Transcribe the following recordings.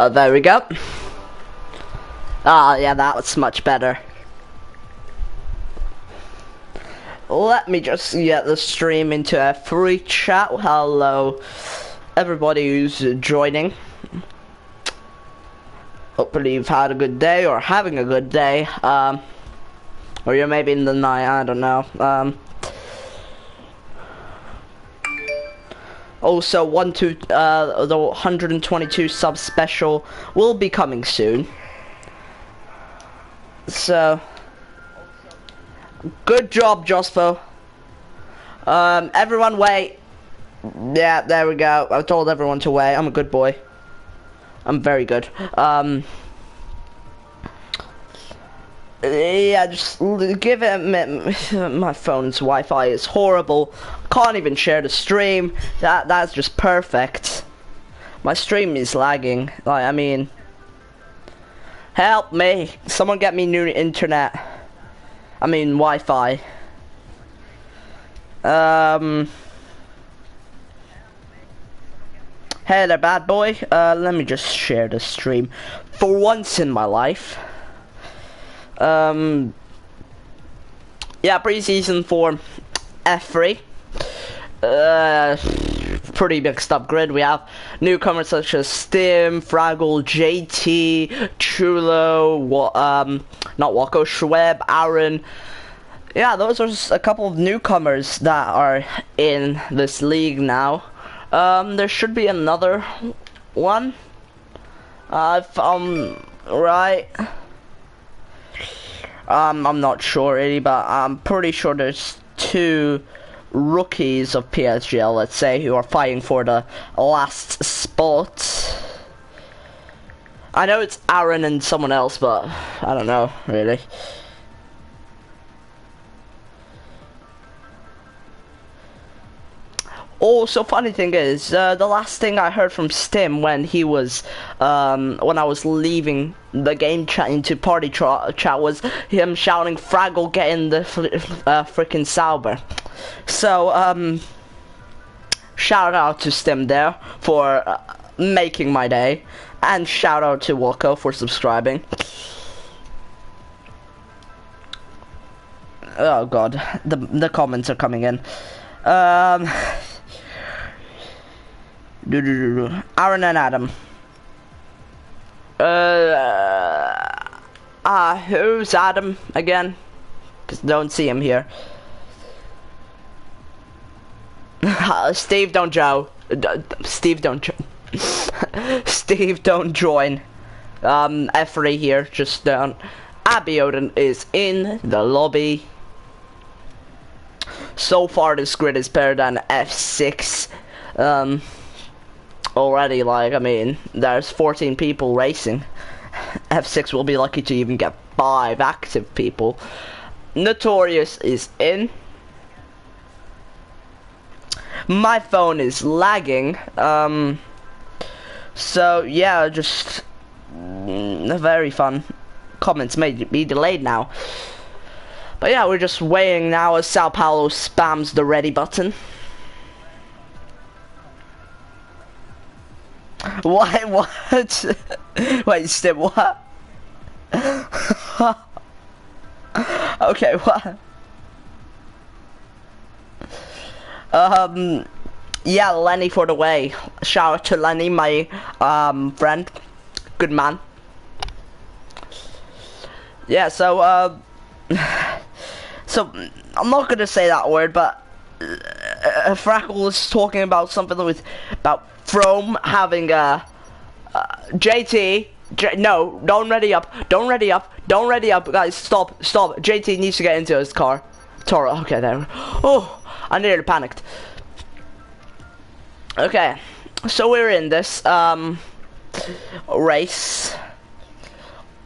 There we go. Ah, yeah, that was much better. Let me just get the stream into a free chat. Hello, everybody who's joining. Hopefully you've had a good day or having a good day. Or you're maybe in the night, I don't know. Also, the 122 sub special will be coming soon. So, good job, Jospo. Everyone wait. Yeah, there we go. I told everyone to wait. I'm a good boy. I'm very good. Yeah, just give it. My phone's Wi-Fi is horrible. Can't even share the stream. That's just perfect. My stream is lagging. Like, I mean, help me! Someone get me new internet. I mean Wi-Fi. Hey there, bad boy. Let me just share the stream for once in my life. Yeah, preseason for F3. Pretty mixed up grid. We have newcomers such as Stim, Fraggle, JT, Chulo, not Wako, Schweb, Aaron. Yeah, those are a couple of newcomers that are in this league now. There should be another one. If I'm right. I'm not sure really, but I'm pretty sure there's two rookies of PSGL, let's say, who are fighting for the last spot. I know it's Aaron and someone else, but I don't know, really. Also, funny thing is, the last thing I heard from Stim when he was, when I was leaving the game chat into party chat was him shouting, "Fraggle, get in the freaking Sauber." So, shout out to Stim there for making my day, and shout out to Wako for subscribing. Oh god, the comments are coming in. Aaron and Adam. Who's Adam again? Cause don't see him here. Steve, don't Steve, don't Steve, don't join. F3 here, just don't. Abby Odin is in the lobby. So far, this grid is better than F6. Already, like, I mean, there's 14 people racing. F6 will be lucky to even get 5 active people. Notorious is in. My phone is lagging. So yeah, just very fun. Comments may be delayed now. But yeah, we're just waiting now as Sao Paulo spams the ready button. Why? What? Wait, Steve, what? Okay, what? Yeah, Lenny for the way. Shout out to Lenny, my friend, good man. Yeah, so so I'm not gonna say that word, but Frackle was talking about something about From having a no, don't ready up, guys, stop, JT needs to get into his car. Toro, okay, there. Oh, I nearly panicked. Okay, so we're in this race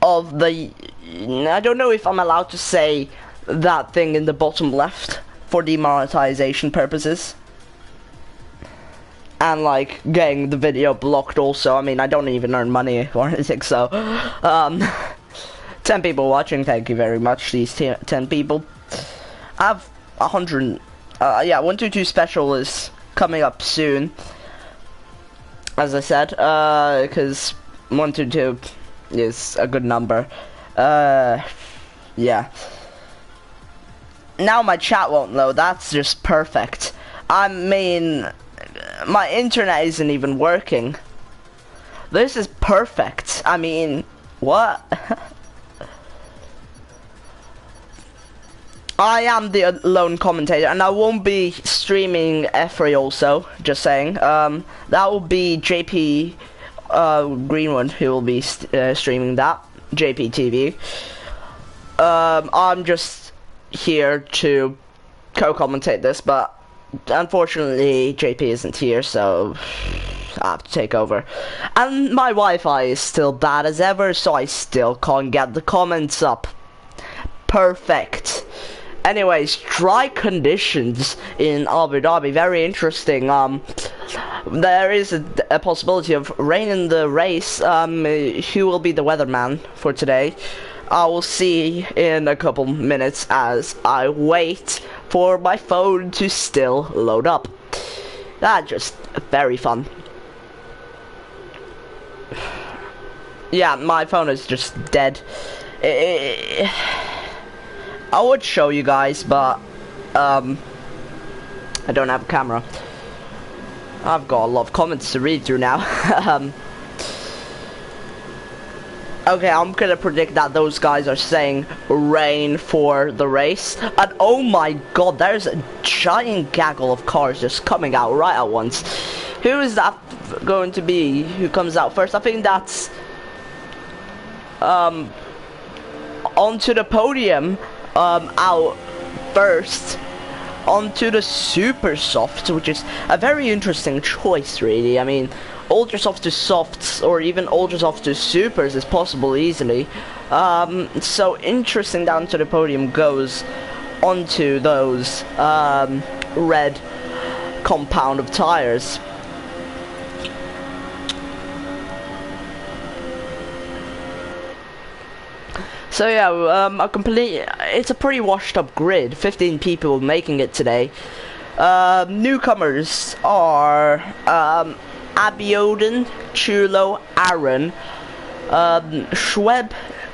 of the, I don't know if I'm allowed to say that thing in the bottom left for demonetization purposes. And like getting the video blocked also. I mean, I don't even earn money or anything, so 10 people watching, thank you very much, these 10 people. I have 100, yeah, 122 special is coming up soon, as I said, because 122 is a good number. Yeah. Now my chat won't load. That's just perfect. I mean, my internet isn't even working. This is perfect. I mean, what? I am the lone commentator, and I won't be streaming F3 also, just saying. That will be JP Greenwood who will be streaming that, JP TV. I'm just here to co-commentate this, but unfortunately JP isn't here, so I have to take over. And my Wi-Fi is still bad as ever, so I still can't get the comments up. Perfect. Anyways, dry conditions in Abu Dhabi, very interesting. There is a possibility of rain in the race. Who will be the weatherman for today? I will see in a couple minutes as I wait for my phone to still load up. That's just very fun. Yeah, my phone is just dead. I would show you guys, but I don't have a camera. I've got a lot of comments to read through now. Okay, I'm gonna predict that those guys are saying rain for the race. And oh my god, there's a giant gaggle of cars just coming out right at once. Who is that going to be? Who comes out first? I think that's onto the podium. Out first onto the super soft, which is a very interesting choice, really. I mean, ultra soft to softs or even ultra soft to supers is possible easily. So interesting. Down to the podium goes onto those red compound of tires. So yeah, it's a pretty washed up grid. 15 people making it today. Newcomers are Abiodun, Chulo, Aaron, Schweb,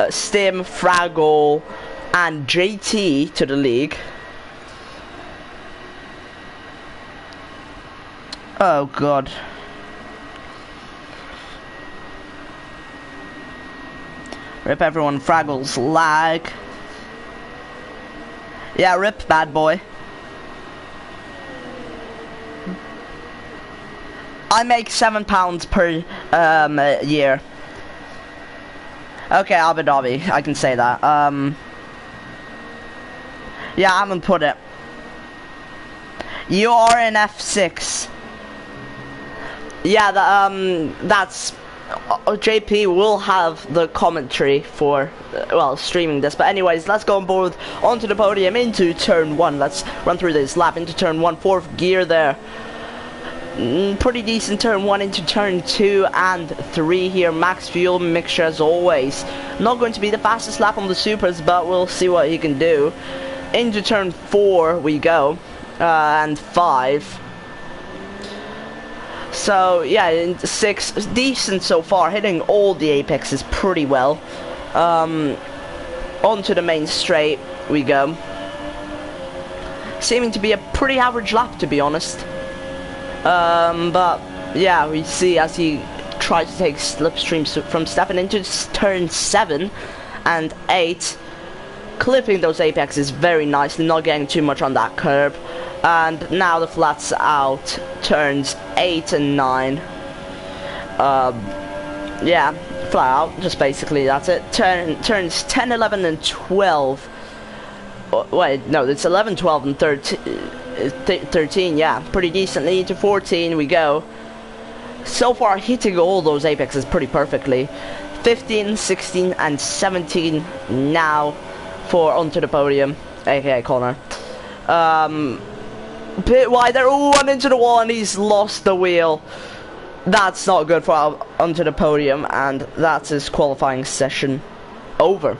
Stim, Fraggle, and JT to the league. Oh god. Rip everyone, Fraggles lag. Yeah, rip bad boy. I make £7 per year. Okay, Abu Dhabi, I can say that. Yeah, I haven't put it. You are in F6. Yeah, that's JP will have the commentary for well, streaming this. But anyways, let's go on board onto the podium into turn 1. Let's run through this lap into turn 1. 4th gear there. Pretty decent turn 1 into turn 2 and 3 here. Max fuel mixture as always. Not going to be the fastest lap on the supers, but we'll see what he can do. Into turn 4 we go, and 5. So yeah, in 6, decent so far, hitting all the apexes pretty well. Onto the main straight we go. Seeming to be a pretty average lap, to be honest. But yeah, we see as he tries to take slipstreams from stepping into turn 7 and 8, clipping those apexes very nicely, not getting too much on that curb. And now the flats out turns 8 and 9. Yeah, flat out, just basically that's it. Turns 10, 11 and 12. Wait, no, it's 11, 12 and 13, yeah, pretty decently. Into 14 we go. So far hitting all those apexes pretty perfectly. 15, 16 and 17 now for onto the podium, aka corner. Bit wider, one into the wall, and he's lost the wheel. That's not good for onto the podium, and that's his qualifying session over.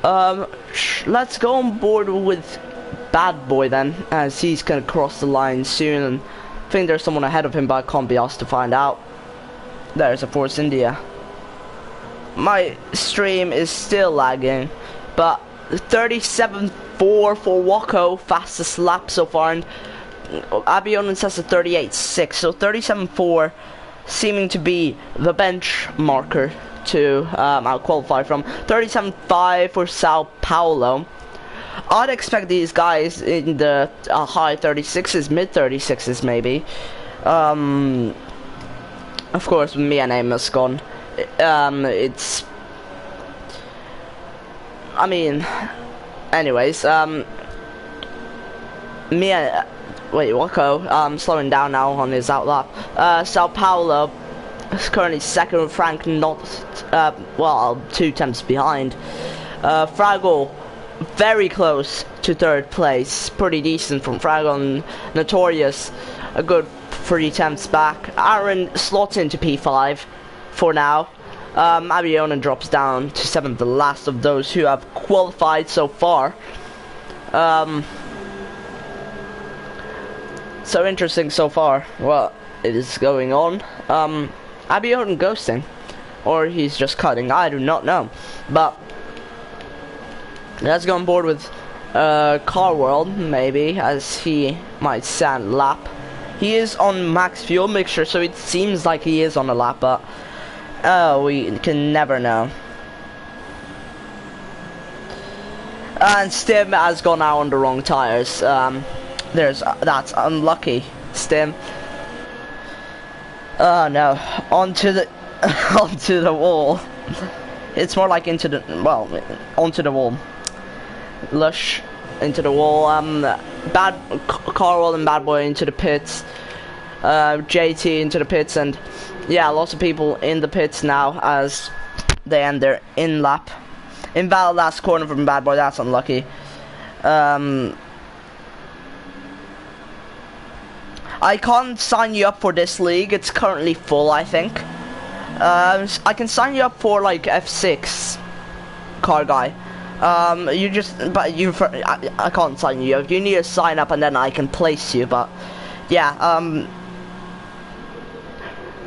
Let's go on board with Bad Boy then, as he's gonna cross the line soon, and I think there's someone ahead of him, but I can't be asked to find out. There's a Force India. My stream is still lagging, but 37.4 for Wako, fastest lap so far, and Abionen says a 38.6, so 37.4 seeming to be the benchmarker to out-qualify from. 37.5 for Sao Paulo. I'd expect these guys in the high 36s, mid 36s maybe. Of course, with me and Amos gone, it's. I mean, anyways, me and Wako, slowing down now on his outlap. Sao Paulo is currently second with Frank, not well, 2 attempts behind. Fraggle very close to 3rd place, pretty decent from Fraggle, and Notorious a good 3 attempts back. Aaron slots into P5 for now. Abionen drops down to 7th, the last of those who have qualified so far. So interesting so far what is going on. Abionen ghosting, or he's just cutting, I do not know. But let's go on board with Car World, maybe, as he might sand lap. He is on max fuel mixture, so it seems like he is on a lap, but we can never know. And Stim has gone out on the wrong tires. That's unlucky, Stim. Oh no, onto the onto the wall. It's more like into the onto the wall. Lush into the wall. Bad Carl and Bad Boy into the pits. JT into the pits, and yeah, lots of people in the pits now as they end their in lap. Invalid last corner from Bad Boy. That's unlucky. I can't sign you up for this league. It's currently full, I think. I can sign you up for like F6 car guy. I can't sign you up. You need to sign up and then I can place you. But yeah,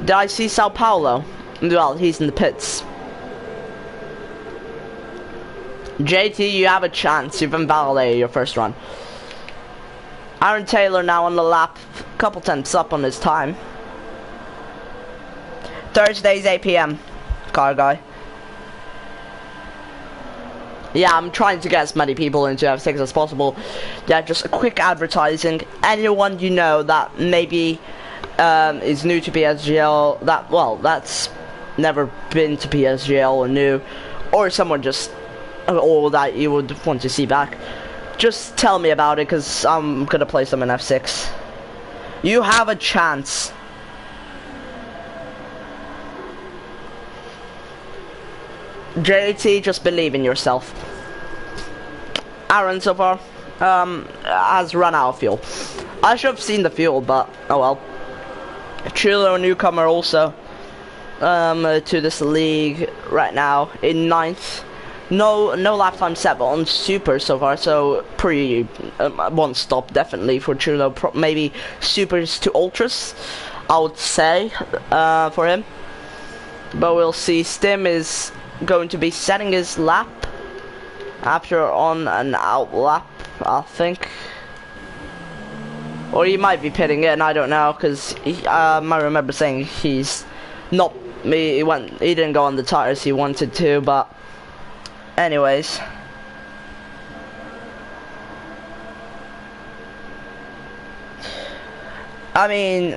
did I see Sao Paulo? Well, he's in the pits. JT, you have a chance. You've invalidated your first run. Aaron Taylor now on the lap, couple tenths up on his time. Thursdays 8 PM, car guy. Yeah, I'm trying to get as many people into F6 as possible. Yeah, just a quick advertising. Anyone you know that maybe is new to PSGL, that's never been to PSGL or new, or someone just, or that you would want to see back, just tell me about it, because I'm gonna place them in F6. You have a chance. JT, just believe in yourself. Aaron so far has run out of fuel. I should have seen the fuel, but oh well. Chulo, newcomer, also to this league right now in 9th. No lap time set on super so far, so pretty one stop definitely for Chulo. Maybe supers to ultras, I would say, for him. But we'll see. Stim is going to be setting his lap after on an out lap, I think. Or he might be pitting in, I don't know, because I remember saying he's not, he didn't go on the tires he wanted to, but anyways. I mean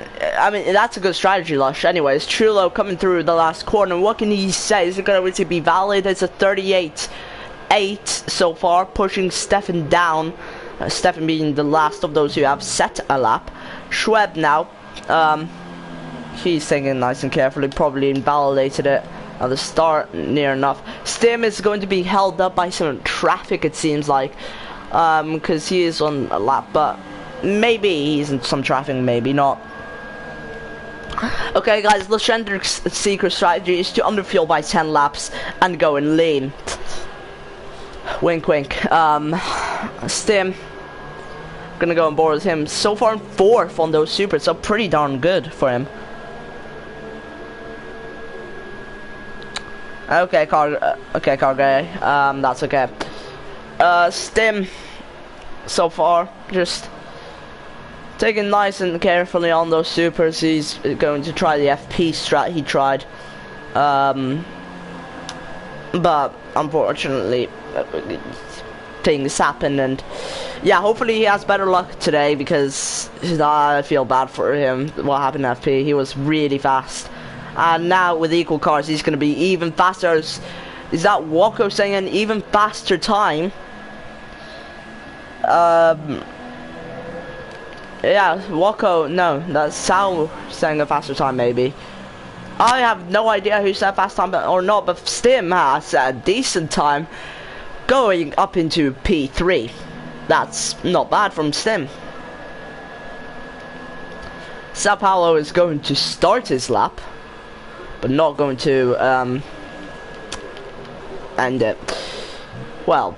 that's a good strategy, Lush. Anyways, Chulo coming through the last corner. What can he say? Is it going to be valid? It's a 38.8 so far, pushing Stefan down. Stefan being the last of those who have set a lap. Schweb now. He's thinking nice and carefully. Probably invalidated it at the start, near enough. Stim is going to be held up by some traffic, it seems like, because he is on a lap, but maybe he's in some traffic, maybe not. Okay guys, Lashendrik's secret strategy is to underfuel by 10 laps and go in lean. Wink wink. Stim, gonna go on board with him. So far in 4th on those supers, so pretty darn good for him. Okay, car guy. That's okay. Stim, so far, just taking nice and carefully on those supers. He's going to try the FP strat he tried. But unfortunately, things happen, and yeah, hopefully he has better luck today, because I feel bad for him. What happened to FP? He was really fast, and now with equal cars, he's going to be even faster. Is that Wako saying an even faster time? Yeah, Wako. No, that's Sal saying a faster time, maybe. I have no idea who said fast time or not, but Stim has a decent time going up into P3. That's not bad from Stim. Sao Paulo is going to start his lap, but not going to end it. Well,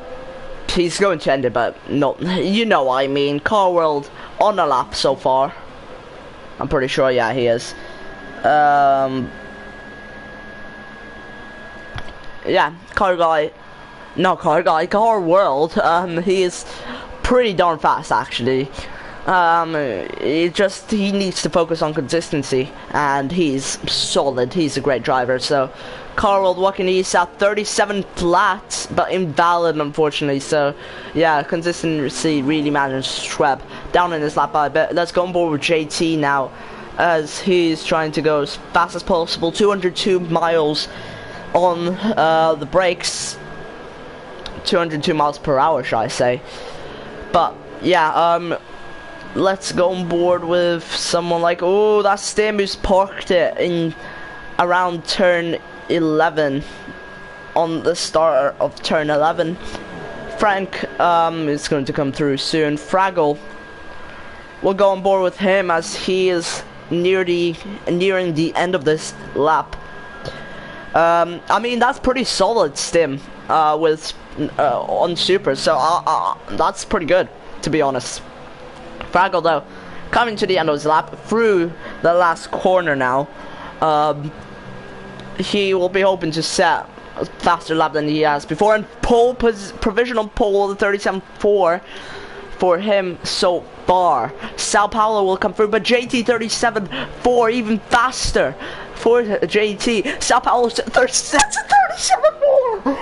he's going to end it, but not, you know what I mean. Car World on a lap so far. I'm pretty sure, yeah, he is. Yeah, Car World, he is pretty darn fast, actually. He needs to focus on consistency, and he's solid. He's a great driver. So Car World walking east at 37 flat, but invalid, unfortunately. So yeah, consistency really matters. Schweb down in this lap by a bit. Let's go on board with JT now, as he's trying to go as fast as possible. 202 miles on the brakes. 202 miles per hour, should I say. But yeah, let's go on board with someone like, oh, that's Stim who's parked it in around turn 11, on the start of turn 11. Frank is going to come through soon. Fraggle, we'll go on board with him, as he is nearing the end of this lap. I mean, that's pretty solid Stim with on super, so that's pretty good, to be honest. Fraggle, though, coming to the end of his lap through the last corner now. He will be hoping to set a faster lap than he has before, and provisional pole, the 37.4 for him so far. Sao Paulo will come through, but JT 37.4 even faster for JT. Sao Paulo says a 37.4.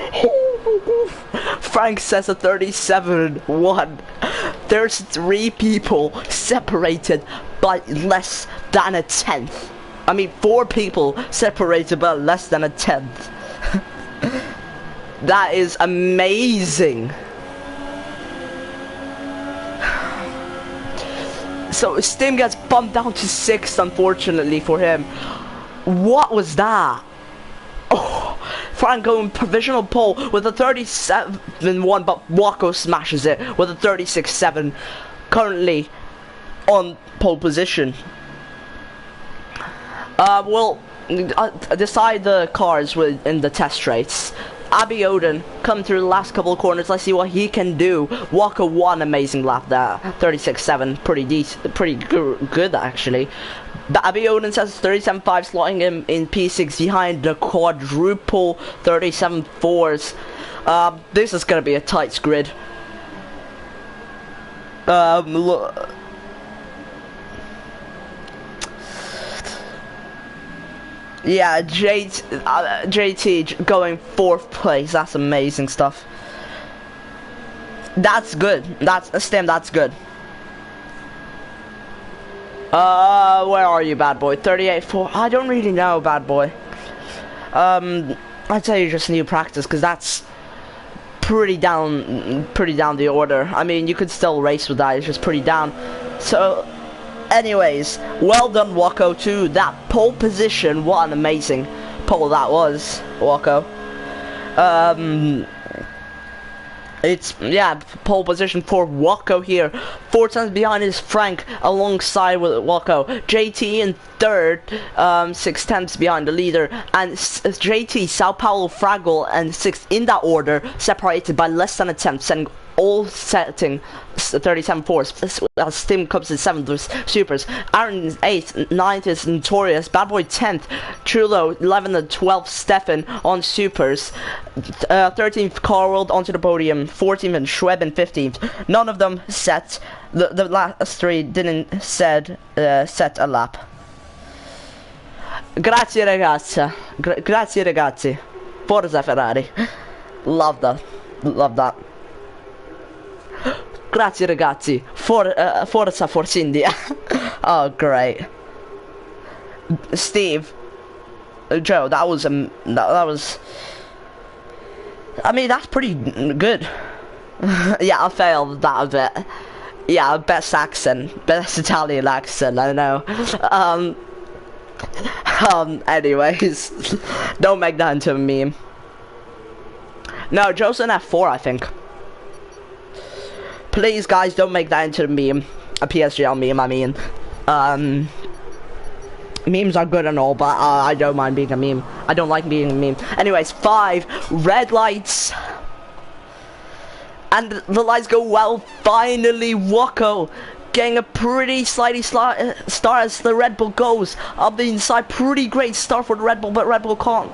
Frank says a 37.1. There's 3 people separated by less than a tenth. I mean, 4 people separated by less than a tenth. That is amazing. So Stim gets bumped down to 6th, unfortunately for him. What was that? Oh, Frank going provisional pole with a 37.1, but Wako smashes it with a 36.7. Currently on pole position. We'll decide the cars in the test race. Abby Oden come through the last couple of corners. Let's see what he can do. Walker, one amazing lap there. 36.7, pretty decent, pretty good actually. But Abby Oden says 37.5, slotting him in P6 behind the quadruple 37.4s. This is gonna be a tight grid. Yeah, JT going 4th place. That's amazing stuff. That's good. That's a Stim. That's good. Where are you, bad boy? 38.4. I don't really know, bad boy. I'd say you just need practice, because that's pretty down the order. I mean, you could still race with that. It's just pretty down. So, anyways, well done, Wako, to that pole position. What an amazing pole that was, Wako. It's, yeah, pole position for Wako here. 4 times behind is Frank, alongside with Wako. JT in 3rd, 6 tenths behind the leader. And JT, Sao Paulo, Fraggle, and 6th in that order, separated by less than a tenth. all setting 37-4. Stim comes in 7th with Supers. Aaron is 8th, 9th is Notorious. Bad Boy 10th. Chulo 11th and 12th. Stefan on Supers. 13th Carl onto the podium. 14th and Schweb in 15th. None of them set. The last 3 didn't set a lap. Grazie ragazza. Grazie ragazzi. Forza Ferrari. Love that. Love that. Grazie ragazzi. Forza Force India. Oh great. Steve. Joe, that was that was. I mean, that's pretty good. Yeah, I failed that a bit. Yeah, best accent, best Italian accent. I know. Anyways, don't make that into a meme. No, Joe's an F4, I think. Please, guys, don't make that into a meme. A PSGL meme, I mean. Memes are good and all, but I don't mind being a meme. I don't like being a meme. Anyways, 5 red lights. And the lights go well. Finally, Wako getting a pretty slightly start as the Red Bull goes up the inside. Pretty great start for the Red Bull, but Red Bull can't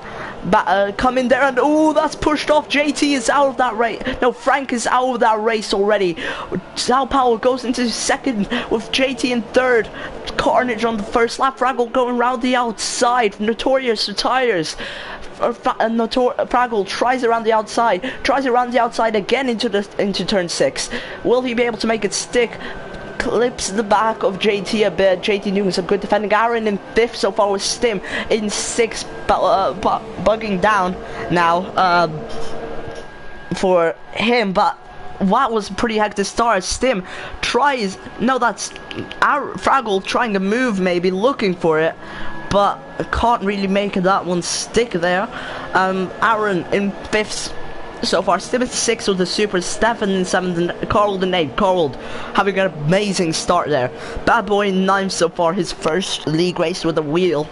come in there, and oh, that's pushed off. JT is out of that race. No, Frank is out of that race already. Sao Paulo goes into 2nd with JT in 3rd. Carnage on the 1st lap. Fraggle going around the outside. Notorious retires. Fraggle tries around the outside again into turn 6. Will he be able to make it stick? Clips the back of JT a bit. JT doing some good defending. Aaron in 5th so far with Stim in 6th, bugging down now for him, but that was a pretty hectic start. Stim tries, no, that's Fraggle trying to move, maybe looking for it, but can't really make that one stick there. Aaron in 5th so far. Stim is 6th with the Super. Stefan in 7th and Carl in 8th. Carl having an amazing start there. Bad Boy in 9th so far, his first league race with a wheel.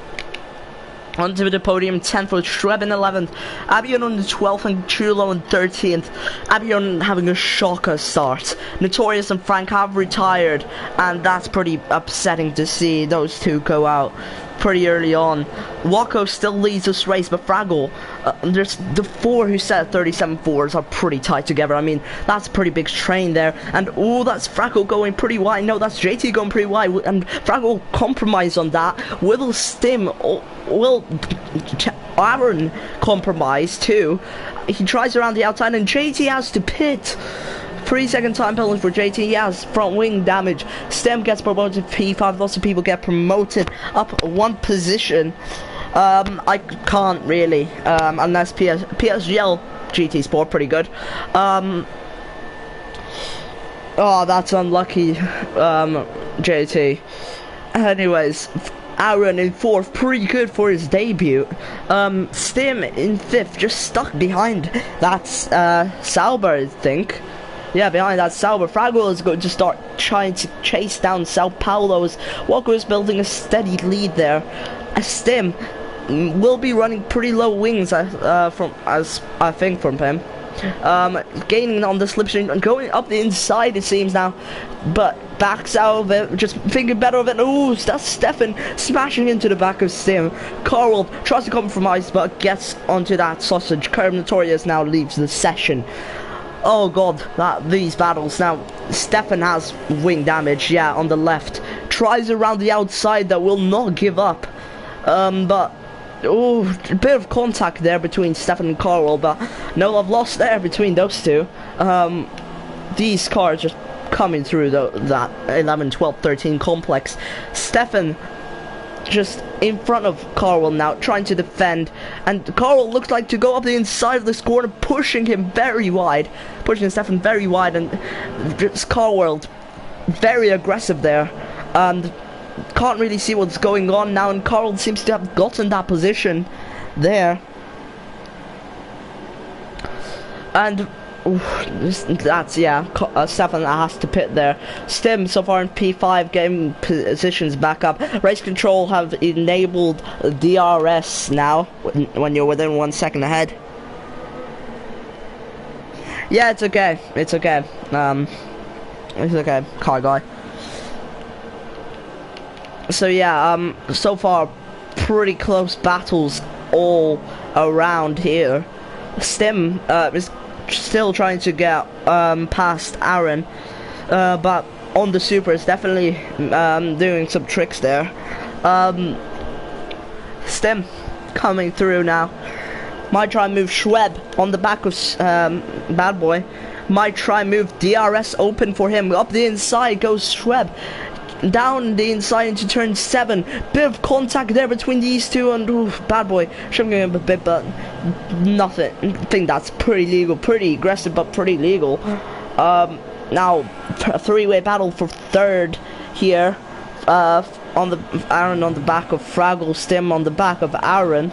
Onto the podium, 10th with Schweb in 11th. Abion on the 12th and Chulo in 13th. Abion having a shocker start. Notorious and Frank have retired, and that's pretty upsetting to see those two go out pretty early on. Wako still leads this race, but Fraggle, there's the 4 who set 37-4s are pretty tight together. I mean, that's a pretty big train there. And oh, that's Fraggle going pretty wide. No, that's JT going pretty wide, and Fraggle compromise on that. Will Stim, will Aaron compromise too? He tries around the outside, and JT has to pit. 3-second time penalty for JT. He has front wing damage. Stem gets promoted to P5. Lots of people get promoted up 1 position. I can't really, unless PSGL GT Sport pretty good. Oh, that's unlucky, JT. Anyways, Aaron in 4th, pretty good for his debut. Stim in 5th, just stuck behind. That's Sauber, I think. Yeah, behind that Sauber. Fraggle is going to start trying to chase down Sao Paulo's. Walker is building a steady lead there. Stim will be running pretty low wings from him. Gaining on the slipstream and going up the inside, it seems now, but backs out of it, just thinking better of it. Oh, that's Stefan smashing into the back of Stim. Carl tries to compromise but gets onto that sausage curb. Notorious now leaves the session. Oh god, these battles now. Stefan has wing damage, yeah, on the left. Tries around the outside, that will not give up. But oh, a bit of contact there between Stefan and Carl, but no love lost there between those two. These cars just coming through that 11, 12, 13 complex. Stefan just in front of Carl now, trying to defend, and Carl looks like to go up the inside of this corner, pushing him very wide, pushing Stefan very wide, and just Carl very aggressive there, and can't really see what's going on now, and Carl seems to have gotten that position there, and that's, yeah, Stefan has to pit there. Stim so far in P5, getting positions back up. Race control have enabled DRS now when you're within 1 second ahead. Yeah, it's okay. It's okay. It's okay, car guy. So yeah, so far, pretty close battles all around here. Stim is still trying to get past Aaron, but on the super is definitely doing some tricks there. Stim coming through now. Might try and move Schweb on the back of Bad Boy. Might try and move DRS open for him. Up the inside goes Schweb. Down the inside into turn 7. Bit of contact there between these two, and Bad Boy shoving him a bit, but nothing. I think that's pretty legal. Pretty aggressive, but pretty legal. Now, a three-way battle for third here. On the Aaron on the back of Fraggle, Stim on the back of Aaron.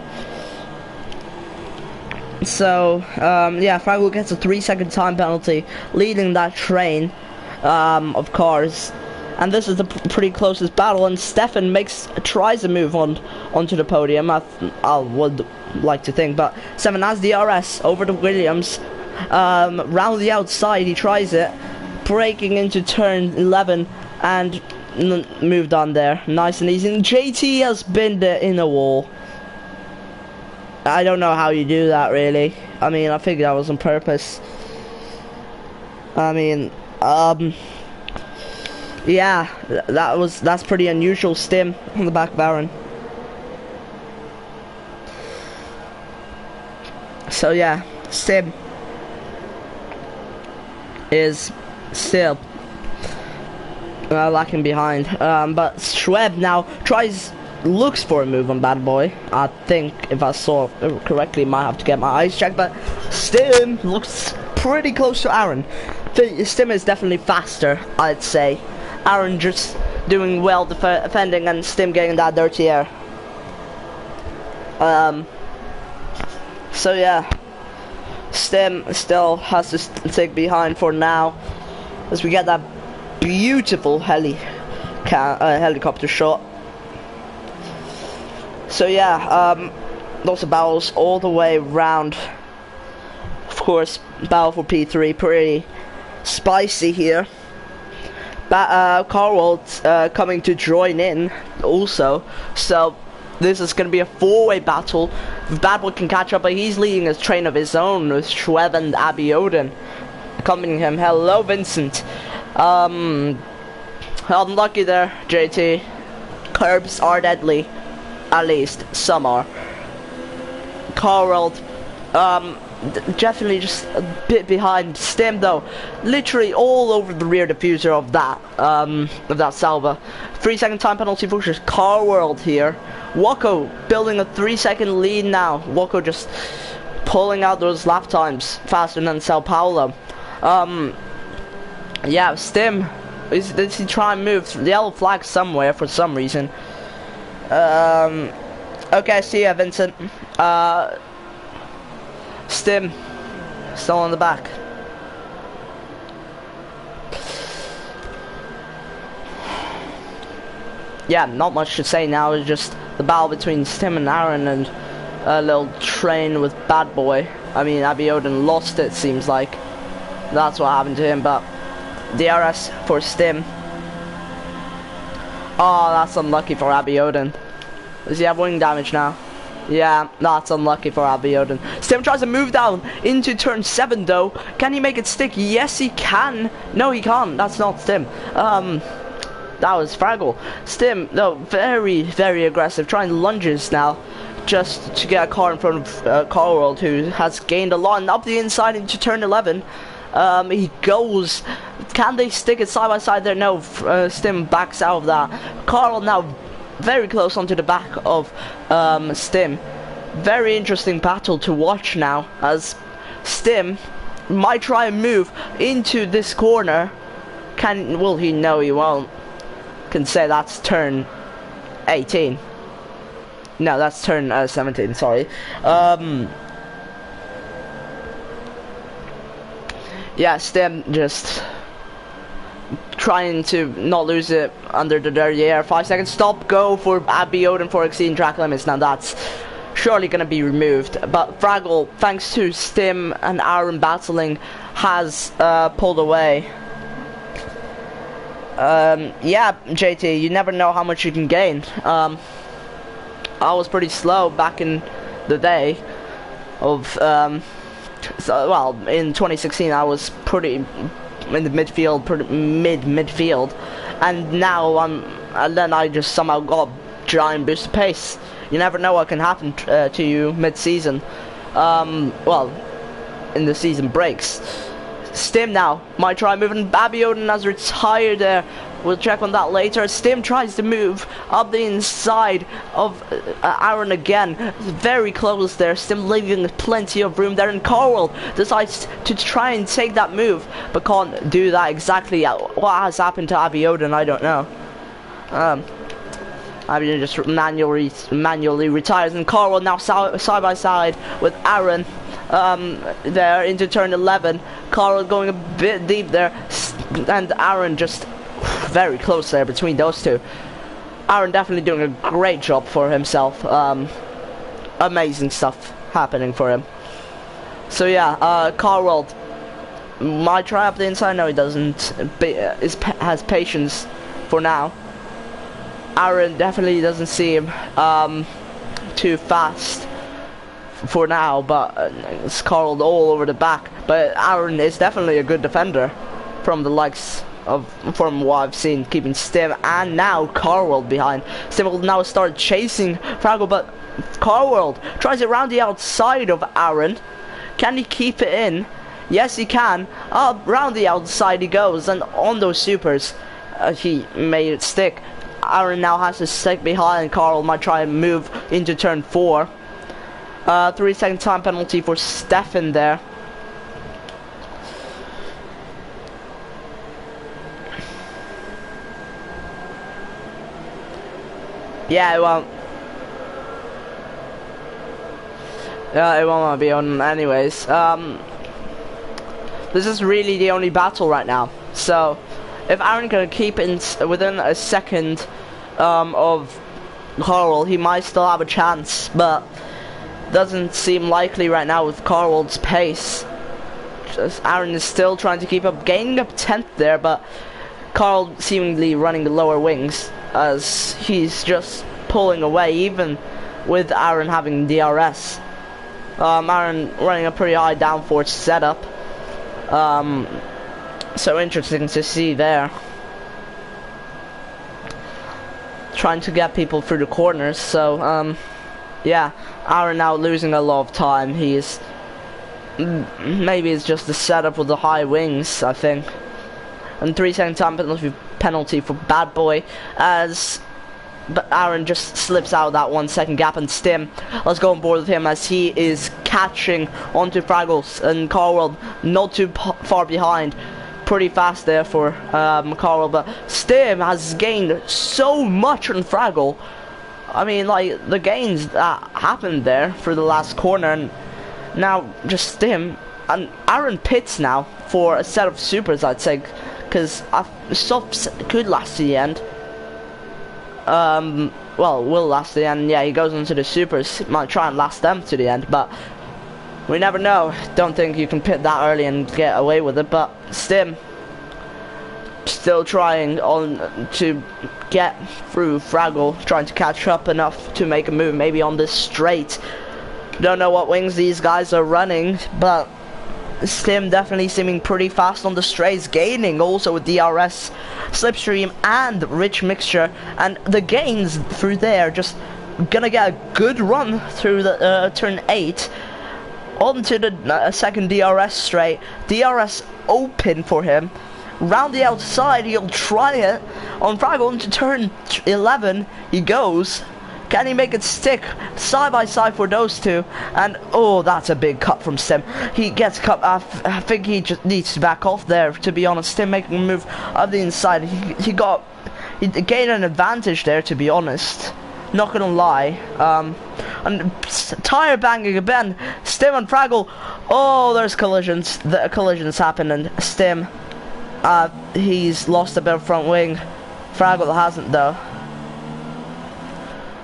So, yeah, Fraggle gets a 3-second time penalty, leading that train, of cars. And this is the pretty closest battle, and Stefan tries a move onto the podium, I would like to think, but Stefan has DRS over to Williams, round the outside, he tries it, braking into turn 11, and moved on there, nice and easy, and JT has been in a wall. I don't know how you do that, really. I mean, I think that was on purpose. I mean, yeah, that's pretty unusual. Stim on the back of Aaron. So yeah, Stim is still lacking behind. But Schweb now looks for a move on Bad Boy. I think if I saw it correctly, might have to get my eyes checked, but Stim looks pretty close to Aaron. Stim is definitely faster, I'd say. Aaron just doing well defending, and Stim getting that dirty air. So yeah, Stim still has to stick behind for now, as we get that beautiful helicopter shot. So yeah, lots of battles all the way around. Of course, battle for P3, pretty spicy here. Carwald's coming to join in also, so this is going to be a 4-way battle. If Bad Boy can catch up, but he's leading a train of his own with Schweb and Abby Odin accompanying him. Hello, Vincent. Unlucky there, JT. Curbs are deadly. At least some are. Carwald, definitely just a bit behind Stim though, literally all over the rear diffuser of that Salva. 3-second time penalty for Carworld here. Wako building a 3-second lead now. Wako just pulling out those lap times faster than Sao Paulo. Yeah, Stim did he try and move the yellow flag somewhere for some reason? Okay, see ya, Vincent. Stim still on the back. Yeah, not much to say now. It's just the battle between Stim and Aaron, and a little train with Bad Boy. I mean, Abby Odin lost it, seems like. That's what happened to him, but DRS for Stim. Oh, that's unlucky for Abby Odin. Does he have wing damage now? Yeah, that's unlucky for Abby Odin. Stim tries to move down into turn 7 though. Can he make it stick? Yes, he can. No, he can't. That's not Stim. That was Fraggle. Stim, no, very, very aggressive. Trying lunges now, just to get a car in front of Carworld, who has gained a lot. And up the inside into turn 11. He goes. Can they stick it side by side there? No, Stim backs out of that. Carl now very close onto the back of Stim. Very interesting battle to watch now, as Stim might try and move into this corner. Will he? No, he won't. Can say that's turn 18. No, that's turn 17, sorry. Yeah, Stim just trying to not lose it under the dirty air. 5 seconds, stop, go for Abby Odin for exceeding track limits. Now that's surely going to be removed. But Fraggle, thanks to Stim and Aaron battling has pulled away. Yeah, JT, you never know how much you can gain. I was pretty slow back in the day of, well, in 2016 I was pretty in the midfield, pretty midfield, and now and then I just somehow got a giant boost of pace. You never know what can happen to you mid-season. Well, in the season breaks. Stim now might try moving. Abiodun has retired there. We'll check on that later. Stim tries to move up the inside of Aaron again. Very close there. Stim leaving plenty of room there. And Carwell decides to try and take that move, but can't do that exactly. What has happened to Abiodun, I don't know. Abiodun just manually retires. And Carwell now side by side with Aaron. There into turn 11. Carl going a bit deep there, and Aaron just very close there between those two. Aaron definitely doing a great job for himself. Amazing stuff happening for him. So yeah, Carl might try up the inside. No, he doesn't. Has patience for now. Aaron definitely doesn't seem too fast for now, but it's Carl all over the back. But Aaron is definitely a good defender from the likes of, from what I've seen, keeping Stim and now Carwell behind. Stim will now start chasing Fraggle, but Carwell tries it around the outside of Aaron. Can he keep it in? Yes, he can. Up round the outside he goes, and on those supers he made it stick. Aaron now has to stick behind. Carl might try and move into turn 4. 3-second time penalty for Stefan there. Yeah, it won't. It won't be on anyways. This is really the only battle right now. So, if Aaron can keep in within a second of Carl, he might still have a chance, but doesn't seem likely right now with Carl's pace. Just Aaron is still trying to keep up, gaining up 10th there, but Carl seemingly running the lower wings as he's just pulling away, even with Aaron having DRS. Aaron running a pretty high downforce setup. So interesting to see there. Trying to get people through the corners, so yeah, Aaron now losing a lot of time. He's maybe it's just the setup with the high wings, I think. And 3-second time penalty for Bad Boy as Aaron just slips out of that 1-second gap, and Stim, let's go on board with him as he is catching onto Fraggles, and Carwell not too far behind. Pretty fast there for Carwell, but Stim has gained so much on Fraggle. I mean, like, the gains that happened there for the last corner, and now just Stim and Aaron pits now for a set of supers, I'd say, because softs could last to the end. Well, will last to the end. Yeah, he goes into the supers, might try and last them to the end, but we never know. Don't think you can pit that early and get away with it, but Stim still trying on to get through Fraggle, trying to catch up enough to make a move maybe on this straight. Don't know what wings these guys are running, but Stim definitely seeming pretty fast on the straights, gaining also with DRS, Slipstream and Rich Mixture, and the gains through there just gonna get a good run through the turn 8 onto the second DRS straight. DRS open for him. Round the outside, he'll try it on Fraggle into turn 11. He goes. Can he make it stick? Side by side for those two. And oh, that's a big cut from Stim. He gets cut. I think he just needs to back off there, to be honest. Stim making a move up the inside. He gained an advantage there, to be honest. Not gonna lie. And tire banging again. Stim and Fraggle. Oh, there's collisions. The collisions happen, and Stim, he's lost a bit of front wing. Fraggle hasn't though.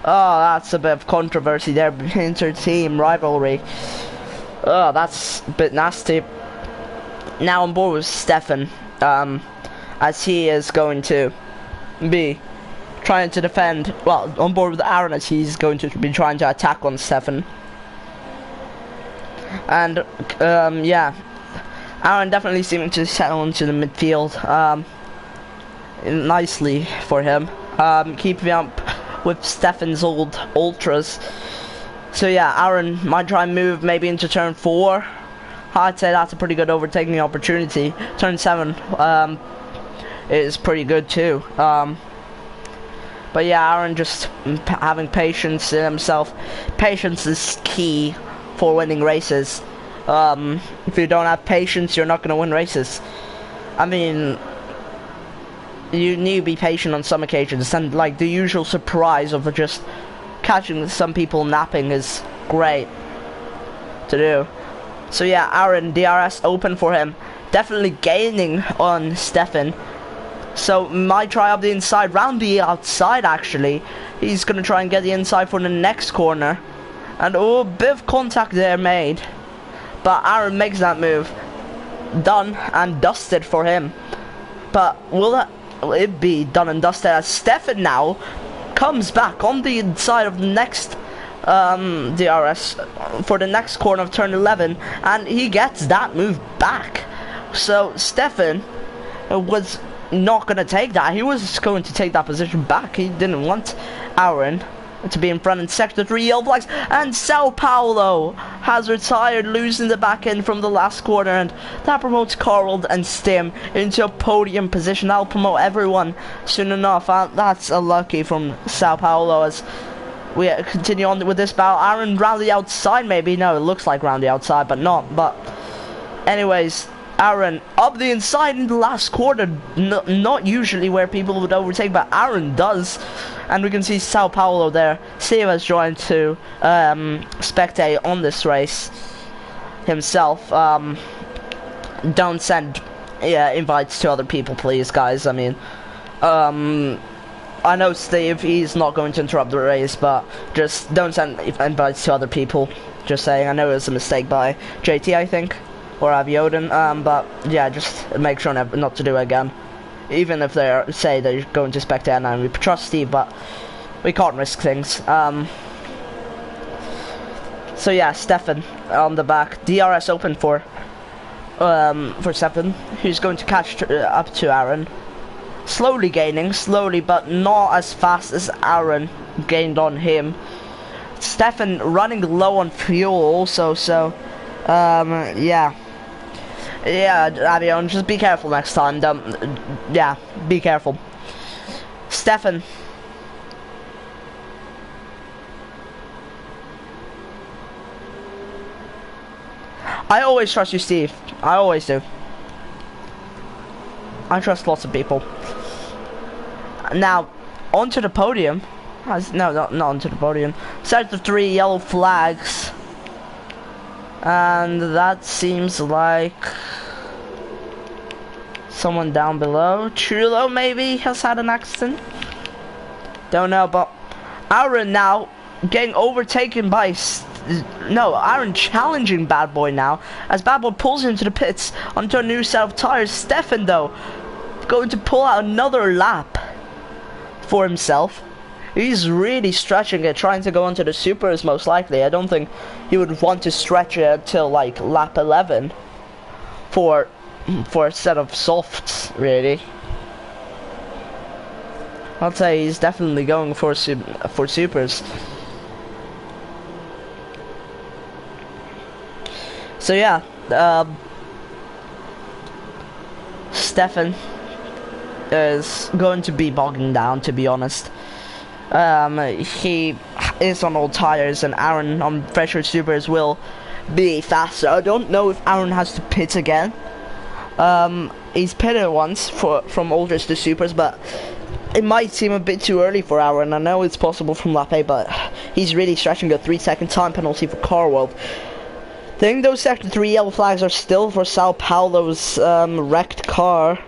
Oh, that's a bit of controversy there. Inter-team rivalry. Oh, that's a bit nasty. now on board with Stefan, as he is going to be trying to defend, well, on board with Aaron as he's going to be trying to attack on Stefan. And, yeah, Aaron definitely seeming to settle into the midfield, nicely for him, keeping up with Stefan's old ultras. So yeah, Aaron might try and move maybe into turn 4. I'd say that's a pretty good overtaking opportunity. Turn 7 is pretty good too. But yeah, Aaron just having patience in himself. Patience is key for winning races. If you don't have patience, you're not going to win races. I mean, you need to be patient on some occasions, and like the usual surprise of just catching some people napping is great to do. So yeah, Aaron, DRS open for him, definitely gaining on Stefan. So might try up the inside, round the outside actually. He's gonna try and get the inside for the next corner, and oh, a bit of contact there made, but Aaron makes that move. Done and dusted for him. But will it be done and dusted as Stefan now comes back on the inside of the next DRS for the next corner of turn 11, and he gets that move back. So Stefan was not going to take that. He was going to take that position back. He didn't want Aaron to be in front in sector 3 yellow flags, and Sao Paulo has retired, losing the back end from the last corner, and that promotes Carl and Stim into a podium position. That'll promote everyone soon enough. That's a lucky from Sao Paulo as we continue on with this battle. Aaron round the outside maybe. No, it looks like round the outside, but not. But anyways, Aaron up the inside in the last quarter, not usually where people would overtake, but Aaron does. And we can see Sao Paulo there. Steve has joined to spectate on this race himself. Don't send invites to other people, please, guys. I mean, I know Steve, he's not going to interrupt the race, but just don't send invites to other people. Just saying. I know it was a mistake by JT, I think, or Avioden, but yeah, just make sure not to do it again. Even if they say they're going to spectate, and we trust Steve, but we can't risk things. So yeah, Stefan on the back, DRS open for Stefan, who's going to catch up to Aaron. Slowly gaining, slowly, but not as fast as Aaron gained on him. Stefan running low on fuel also, so yeah. Yeah, Avion, just be careful next time. Yeah, be careful. Stefan. I always trust you, Steve. I always do. I trust lots of people. Now, onto the podium. No, not onto the podium. Sector 3 yellow flags. And that seems like someone down below. Chulo maybe has had an accident. Don't know, but Aaron now getting overtaken by Aaron challenging Bad Boy now as Bad Boy pulls into the pits onto a new set of tires. Stefan though going to pull out another lap for himself. He's really stretching it, trying to go onto the supers most likely. I don't think he would want to stretch it till like lap 11 for a set of softs, really. I'd say he's definitely going for supers. So yeah, Stefan is going to be bogging down, to be honest. He is on old tires, and Aaron on fresher supers will be faster. I don't know if Aaron has to pit again. He's pitted once from olders to supers, but it might seem a bit too early for Aaron. I know it's possible from lap 8, but he's really stretching a 3-second time penalty for Carwell. I think those sector 3 yellow flags are still for Sao Paulo's wrecked car.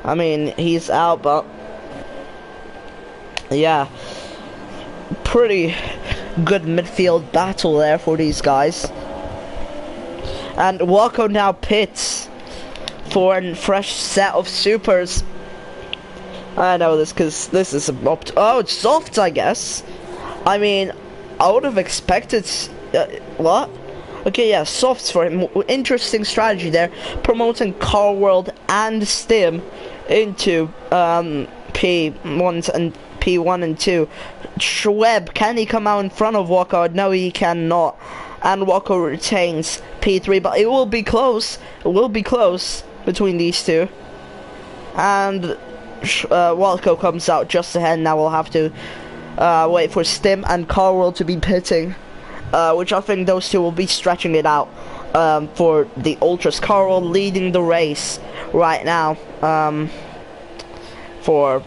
I mean, he's out, but yeah, pretty good midfield battle there for these guys. And Walko now pits for a fresh set of supers. I know this because this is oh, it's soft, I guess. I mean, I would have expected what? Okay, yeah, softs for him. Interesting strategy there, promoting Car World and Stim into P1 and 2. Schweb, can he come out in front of Walko? No, he cannot. And Walko retains P3, but it will be close. It will be close between these two. And Walko comes out just ahead. Now we'll have to wait for Stim and Car World to be pitting. Which I think those two will be stretching it out for the Ultras. Car World leading the race right now for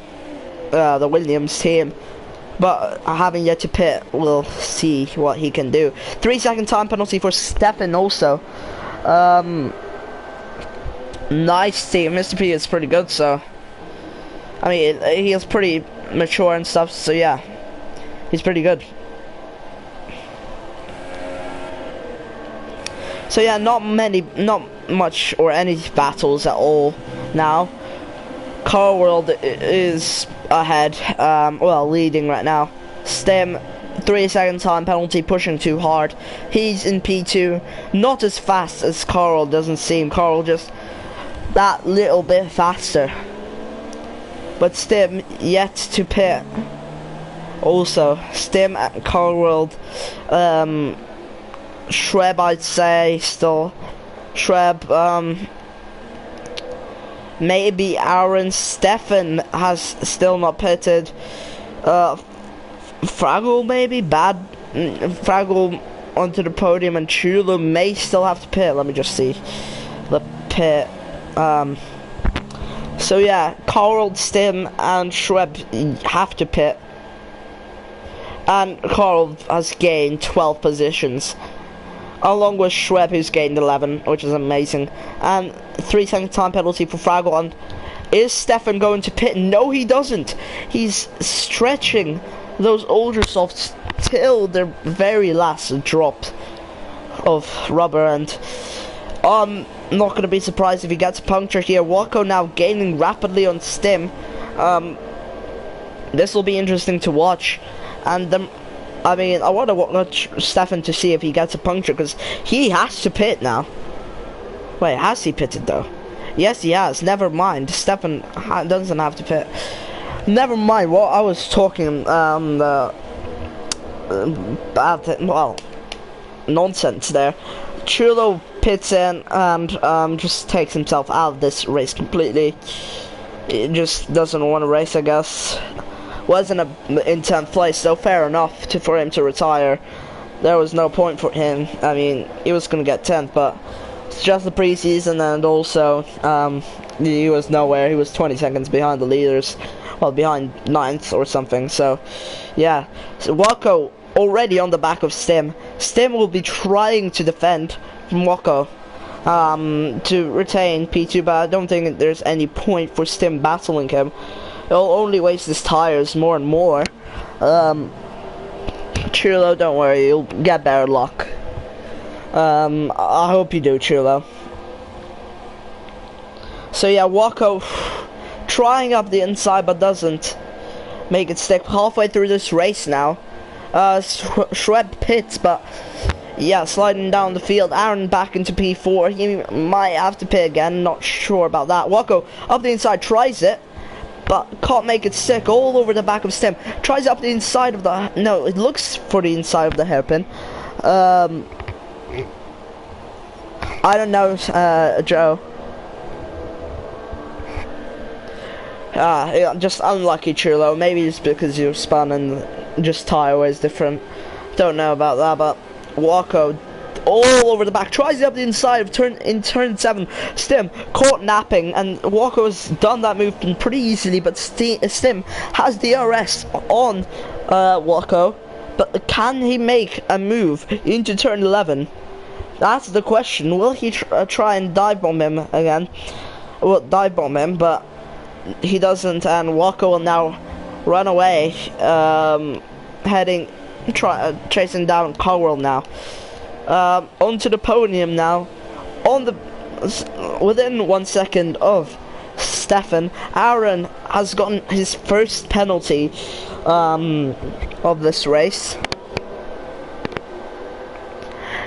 the Williams team. But having yet to pit, we'll see what he can do. 3-second time penalty for Stefan also. Nice team. Mr. P is pretty good, so I mean, he is pretty mature and stuff, so yeah, he's pretty good. So yeah, not much or any battles at all now. Car World is ahead, well, leading right now. Stem, 3-second time penalty, pushing too hard. He's in P2, not as fast as Car World doesn't seem. Car World just that little bit faster. But Stem yet to pit. Also, Stem and Car World, Shreb, I'd say, still. Shreb, maybe Aaron. Stefan has still not pitted. Fraggle, maybe? Fraggle onto the podium, and Chulo may still have to pit. Let me just see the pit. So yeah, Carl, Stim, and Shreb have to pit. And Carl has gained 12 positions, along with Shreb, who's gained 11, which is amazing. And 3-second time penalty for Fraggle. And is Stefan going to pit? No, he doesn't. He's stretching those older softs till their very last drop of rubber. And I'm not going to be surprised if he gets punctured here. Walko now gaining rapidly on Stim. This will be interesting to watch. And I mean, I want to watch Stefan to see if he gets a puncture, because he has to pit now. Wait, has he pitted though? Yes, he has. Never mind. Stefan doesn't have to pit. Never mind. What I was talking about, well, nonsense there. Chulo pits in and just takes himself out of this race completely. He just doesn't want to race, I guess. Wasn't in 10th place, so fair enough for him to retire. There was no point for him. I mean, he was gonna get 10th, but it's just the preseason, and also he was nowhere. He was 20 seconds behind the leaders, well, behind 9th or something. So yeah, so Walko already on the back of Stim. Stim will be trying to defend from Walko to retain P2, but I don't think there's any point for Stim battling him. He'll only waste his tires more and more. Chulo, don't worry, you'll get better luck. I hope you do, Chulo. So yeah, Walko trying up the inside, but doesn't make it stick. Halfway through this race now. Shreb pits, but yeah, sliding down the field. Aaron back into P4. He might have to pit again, not sure about that. Walko up the inside, tries it, but can't make it stick. All over the back of Stim. Tries up the inside of the... No, it looks for the inside of the hairpin. I don't know, Joe. Just unlucky, Chulo. Maybe it's because you spun and just tire weighs different. Don't know about that, but Walko all over the back, tries it up the inside of turn 7. Stim caught napping, and Walko has done that move pretty easily, but Stim has the DRS on Walko, but can he make a move into turn 11? That's the question. Will he try and dive bomb him again? Well, dive bomb him, but he doesn't, and Walko will now run away, chasing down Cowell now. Onto the podium now. on the within 1 second of Stefan, Aaron has gotten his first penalty of this race.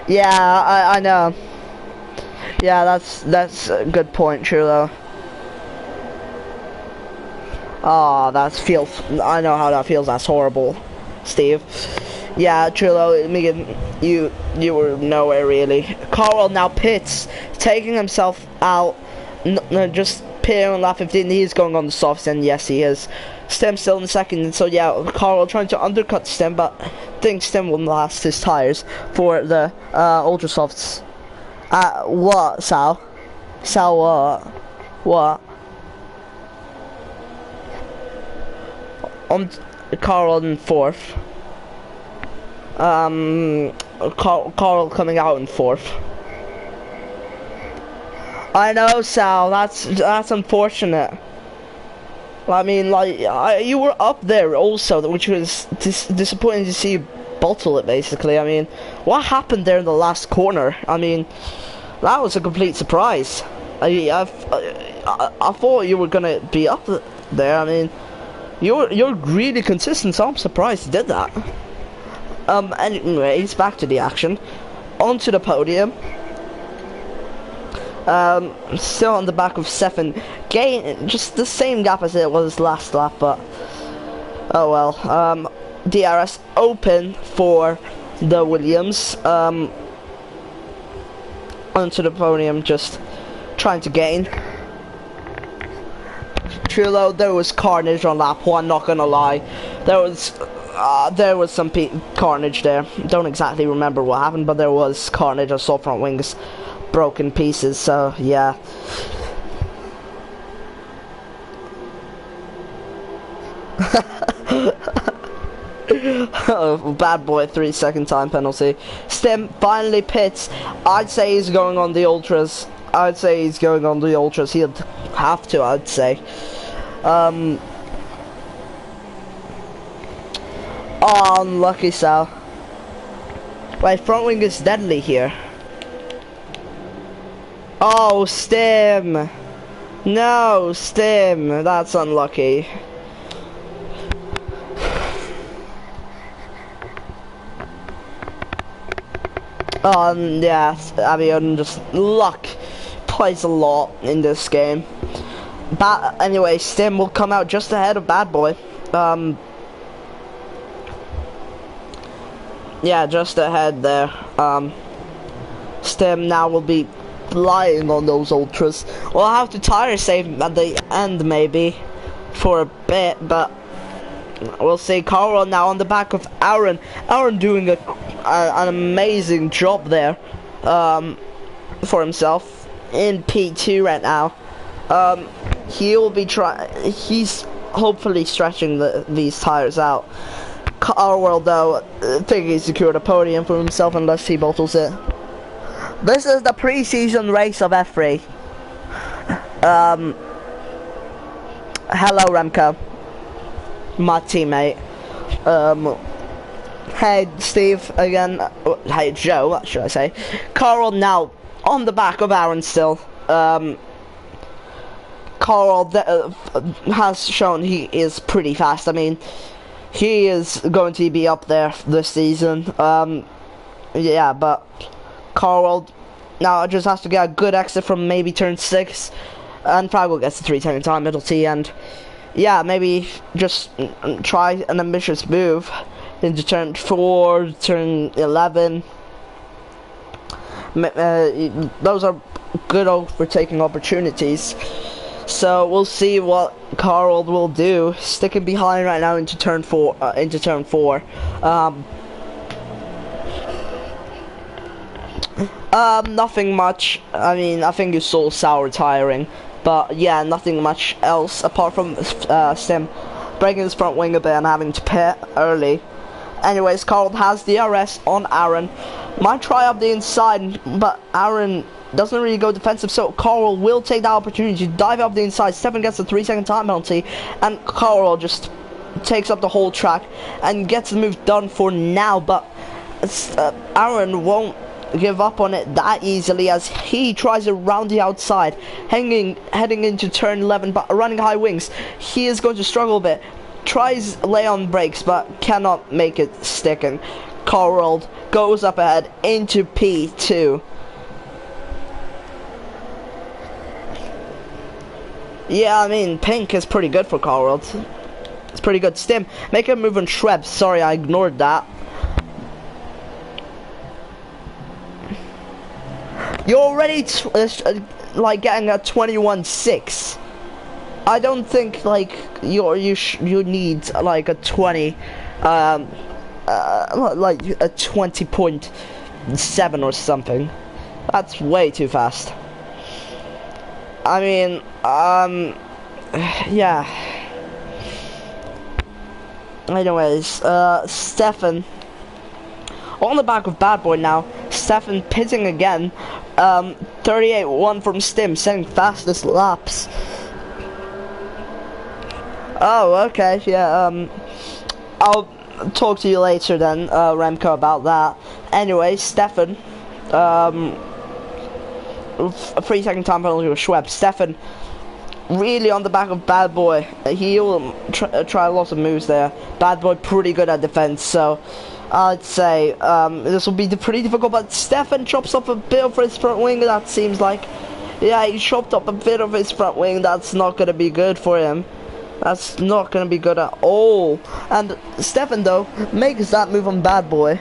Yeah, I know. Yeah, that's a good point, Chulo. Ah, that feels. I know how that feels. That's horrible, Steve. Yeah, Chulo, you were nowhere really. Carl now pits, taking himself out. Just pitting on lap 15. He's going on the softs, and yes, he is. Stem still in second. So yeah, Carl trying to undercut Stem, but I think Stem will last his tires for the ultra softs. What, Sal? Sal, what? What? Carl in fourth. Carl coming out in fourth. I know, Sal. That's unfortunate. I mean, like, you were up there also, which was disappointing to see you bottle it. Basically, I mean, what happened there in the last corner? I mean, that was a complete surprise. I thought you were gonna be up there. I mean, you're really consistent, so I'm surprised you did that. Anyways, back to the action. Onto the podium. Still on the back of 7. Gain just the same gap as it was last lap, but oh well. DRS open for the Williams. Onto the podium, just trying to gain. Chulo, there was carnage on lap 1, not gonna lie. There was some carnage there. Don't exactly remember what happened, but there was carnage. I saw front wings broken pieces, so yeah. Oh, bad boy, 3-second time penalty. Stem finally pits. I'd say he's going on the ultras. He'd have to, I'd say. Oh, unlucky, Sal. Wait, front wing is deadly here. Oh, Stem. No, Stem. That's unlucky. Yeah, I mean, just luck plays a lot in this game. But anyway, Stem will come out just ahead of Bad Boy. Yeah, just ahead there. Stem now will be flying on those ultras. We'll have to tire save at the end maybe for a bit, but we'll see. Carl now on the back of Aaron. Aaron doing an amazing job there for himself in P2 right now. He'll be he's hopefully stretching these tires out. Carl though, I think he secured a podium for himself unless he bottles it. This is the pre-season race of F3. Hello Remco, my teammate. Hey Steve again. Hey Joe, what should I say? Carl now on the back of Aaron still. Carl has shown he is pretty fast. I mean, he is going to be up there this season. Yeah, but Carl now just has to get a good exit from maybe turn 6, and Fraggle gets the 3-second time penalty, and yeah, maybe just try an ambitious move into turn 4, turn 11. Those are good overtaking opportunities. So we'll see what Carl will do. Sticking behind right now into turn 4. Nothing much. I mean, I think you saw Sal retiring, but yeah, nothing much else apart from Stem breaking his front wing a bit and having to pit early. Anyways, Carl has DRS on Aaron. Might try up the inside, but Aaron doesn't really go defensive, so Carl will take that opportunity to dive up the inside. Stefan gets a 3-second time penalty, and Carl just takes up the whole track and gets the move done for now, but Aaron won't give up on it that easily as he tries around the outside, heading into turn 11, but running high wings. He is going to struggle a bit. Tries lay on brakes, but cannot make it stick, and Carl goes up ahead into P2. Yeah, I mean, pink is pretty good for Carl. It's pretty good. Stim, make a move on Schweb. Sorry, I ignored that. You're already like getting a 21-6. I don't think like you need like a 20, like a 20.7 or something. That's way too fast. I mean, yeah. Anyways, Stefan on the back of Bad Boy now. Stefan pitting again. 38-1 from Stim, setting fastest laps. Oh, okay, yeah, I'll talk to you later then, Remco, about that. Anyway, Stefan, a 3-second time penalty with Schweb. Stefan really on the back of Bad Boy. He'll try lots of moves there. Bad Boy pretty good at defense, so I'd say this will be pretty difficult, but Stefan chops up a bit of his front wing, that seems like. Yeah, he chopped up a bit of his front wing. That's not going to be good for him. That's not going to be good at all. And Stefan, though, makes that move on Bad Boy.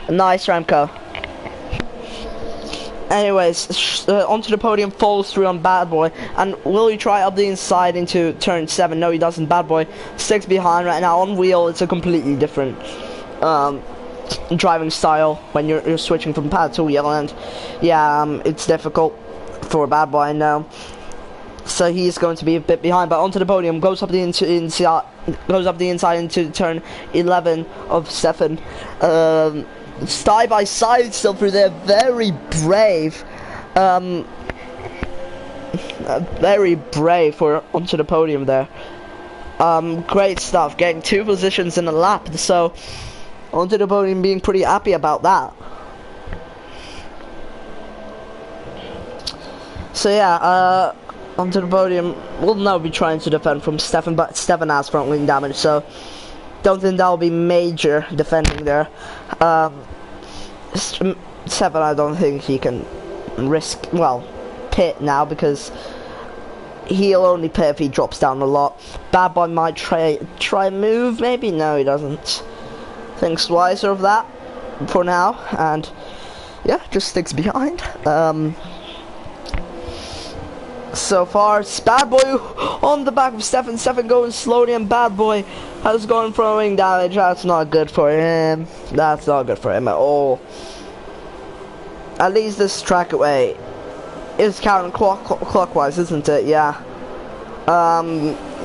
Nice, Remco. Anyways, onto the podium, falls through on Bad Boy. And will he try up the inside into turn 7? No, he doesn't. Bad Boy sticks behind right now. On wheel, it's a completely different driving style when you're switching from pad to wheel. And yeah, it's difficult for Bad Boy, I know. So he's going to be a bit behind, but onto the podium, goes up the inside into turn 11 of Stefan. Side by side still through there, very brave. Very brave for onto the podium there. Great stuff, getting 2 positions in a lap, so onto the podium, being pretty happy about that. So yeah, onto the podium, we'll now be trying to defend from Stefan, but Stefan has front wing damage, so don't think that'll be major defending there. Stefan, I don't think he can risk, well, pit now, because he'll only pit if he drops down a lot. Bad Boy might try move, maybe. No, he doesn't. Thinks wiser of that for now, and yeah, just sticks behind. So far, it's Bad Boy on the back of Stefan. Stefan going slowly, and Bad Boy has gone for wing damage. That's not good for him. That's not good for him at all. At least this track away is counterclockwise, isn't it? Yeah.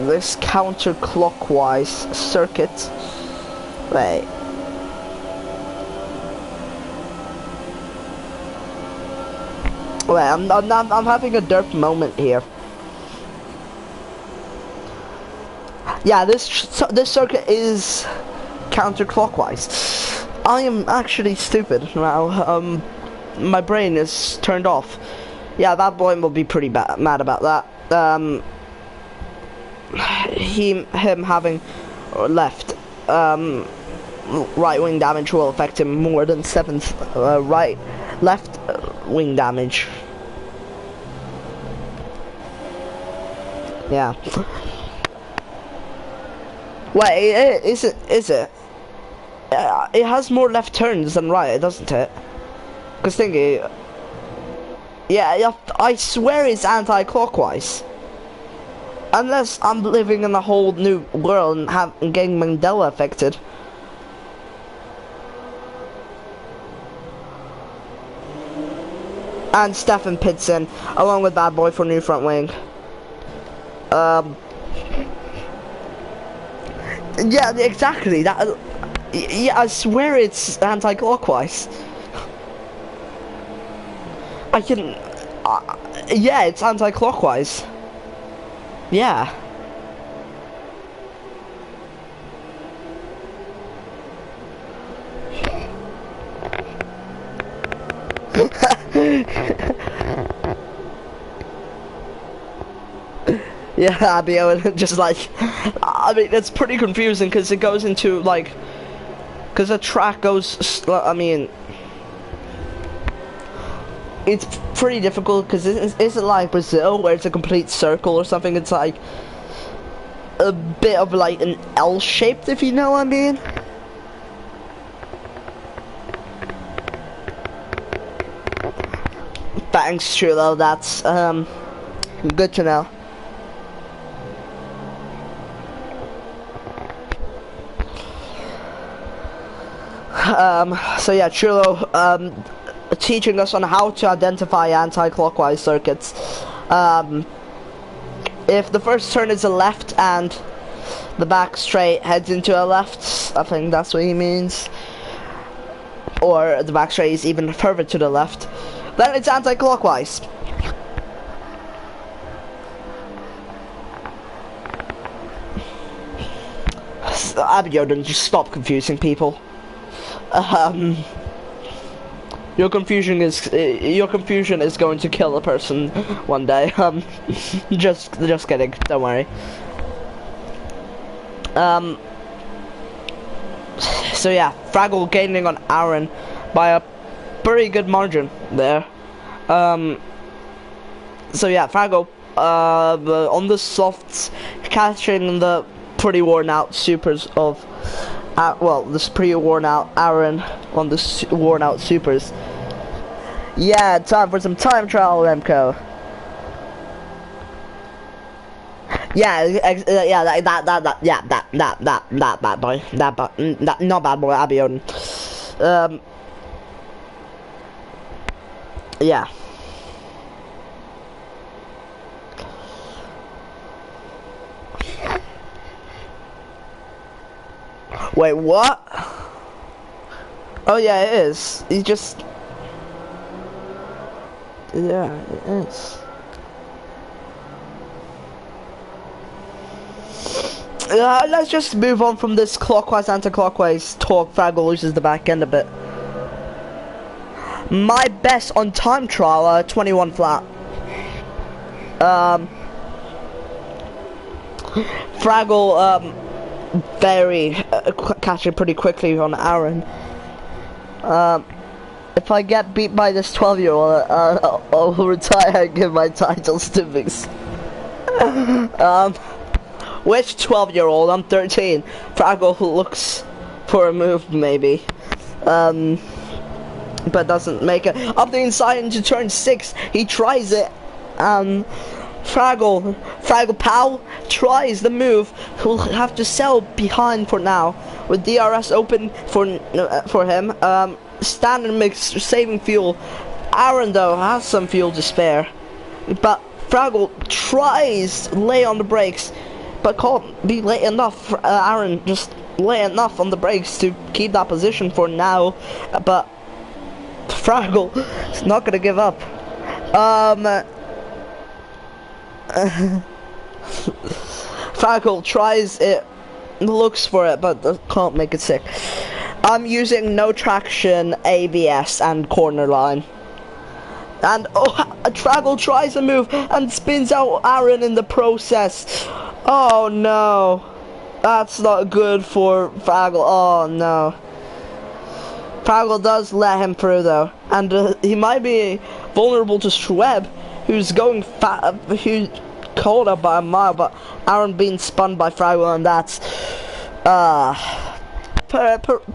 This counterclockwise circuit. Wait. Wait, I'm having a derp moment here. Yeah, this circuit is counterclockwise. I am actually stupid now. My brain is turned off. Yeah, Bad Boy will be pretty mad about that. Him having left right wing damage will affect him more than Stefan's left wing damage. Yeah. Wait, is it? It has more left turns than right, doesn't it? Because thingy. Yeah, I swear it's anti-clockwise. Unless I'm living in a whole new world and getting Mandela affected. And Stefan pits in, along with Bad Boy for new front wing. Yeah, exactly. That. Yeah, I swear it's anti-clockwise. I can. Yeah, it's anti-clockwise. Yeah. Yeah, Abio, just like, I mean, it's pretty confusing because it goes into like, because the track goes, I mean, it's pretty difficult because it isn't like Brazil where it's a complete circle or something. It's like a bit of like an L shaped, if you know what I mean. Thanks, Chulo. That's good to know. So yeah, Chulo teaching us on how to identify anti-clockwise circuits. If the first turn is a left and the back straight heads into a left, I think that's what he means, or the back straight is even further to the left, then it's anti-clockwise. Abiodan, just stop confusing people. Your confusion is going to kill a person one day. Just kidding. Don't worry. So yeah, Fraggle gaining on Aaron by a pretty good margin there. So yeah, Fraggle on the softs, catching the pretty worn out supers of well, this pretty worn out Aaron on the worn out supers. Yeah, time for some time trial, Remco. Yeah, yeah, that bad boy, not bad boy, Abiodun. Yeah. Wait, what? Oh yeah, it is. He just... Yeah, it is. Let's just move on from this clockwise, anti-clockwise talk. Fraggle loses the back end a bit. My best on time trial, 21 flat. Fraggle, very catching pretty quickly on Aaron. If I get beat by this 12-year-old, I'll retire and give my titles to Vix. Which 12-year-old? I'm 13. Fraggle looks for a move, maybe. But doesn't make it. Up the inside into turn 6. He tries it. Fraggle Pal tries the move. He'll have to sell behind for now. With DRS open for him. Standard mix, saving fuel. Aaron though has some fuel to spare. But Fraggle tries lay on the brakes. But can't be late enough. Aaron just lay enough on the brakes to keep that position for now. But Fraggle is not gonna give up. Fraggle tries it, looks for it, but can't make it sick. I'm using no traction, ABS, and corner line. And Fraggle tries a move and spins out Aaron in the process. Oh no, that's not good for Fraggle. Oh no. Fraggle does let him through though, and he might be vulnerable to Schweb, who's going who's caught up by a mile, but Aaron being spun by Fraggle, and that's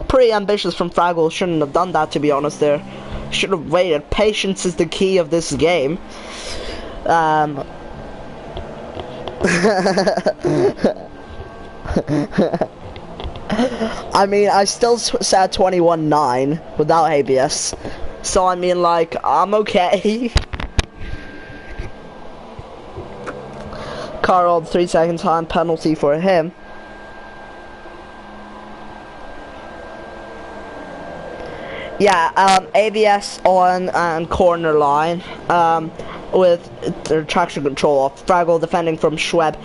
pretty ambitious from Fraggle. Shouldn't have done that, to be honest. There, should have waited. Patience is the key of this game. I mean, I still said 21.9 without ABS, so I mean, like, I'm okay. Carl, 3 second time penalty for him. Yeah, ABS on and corner line, with the traction control off. Fraggle defending from Schweb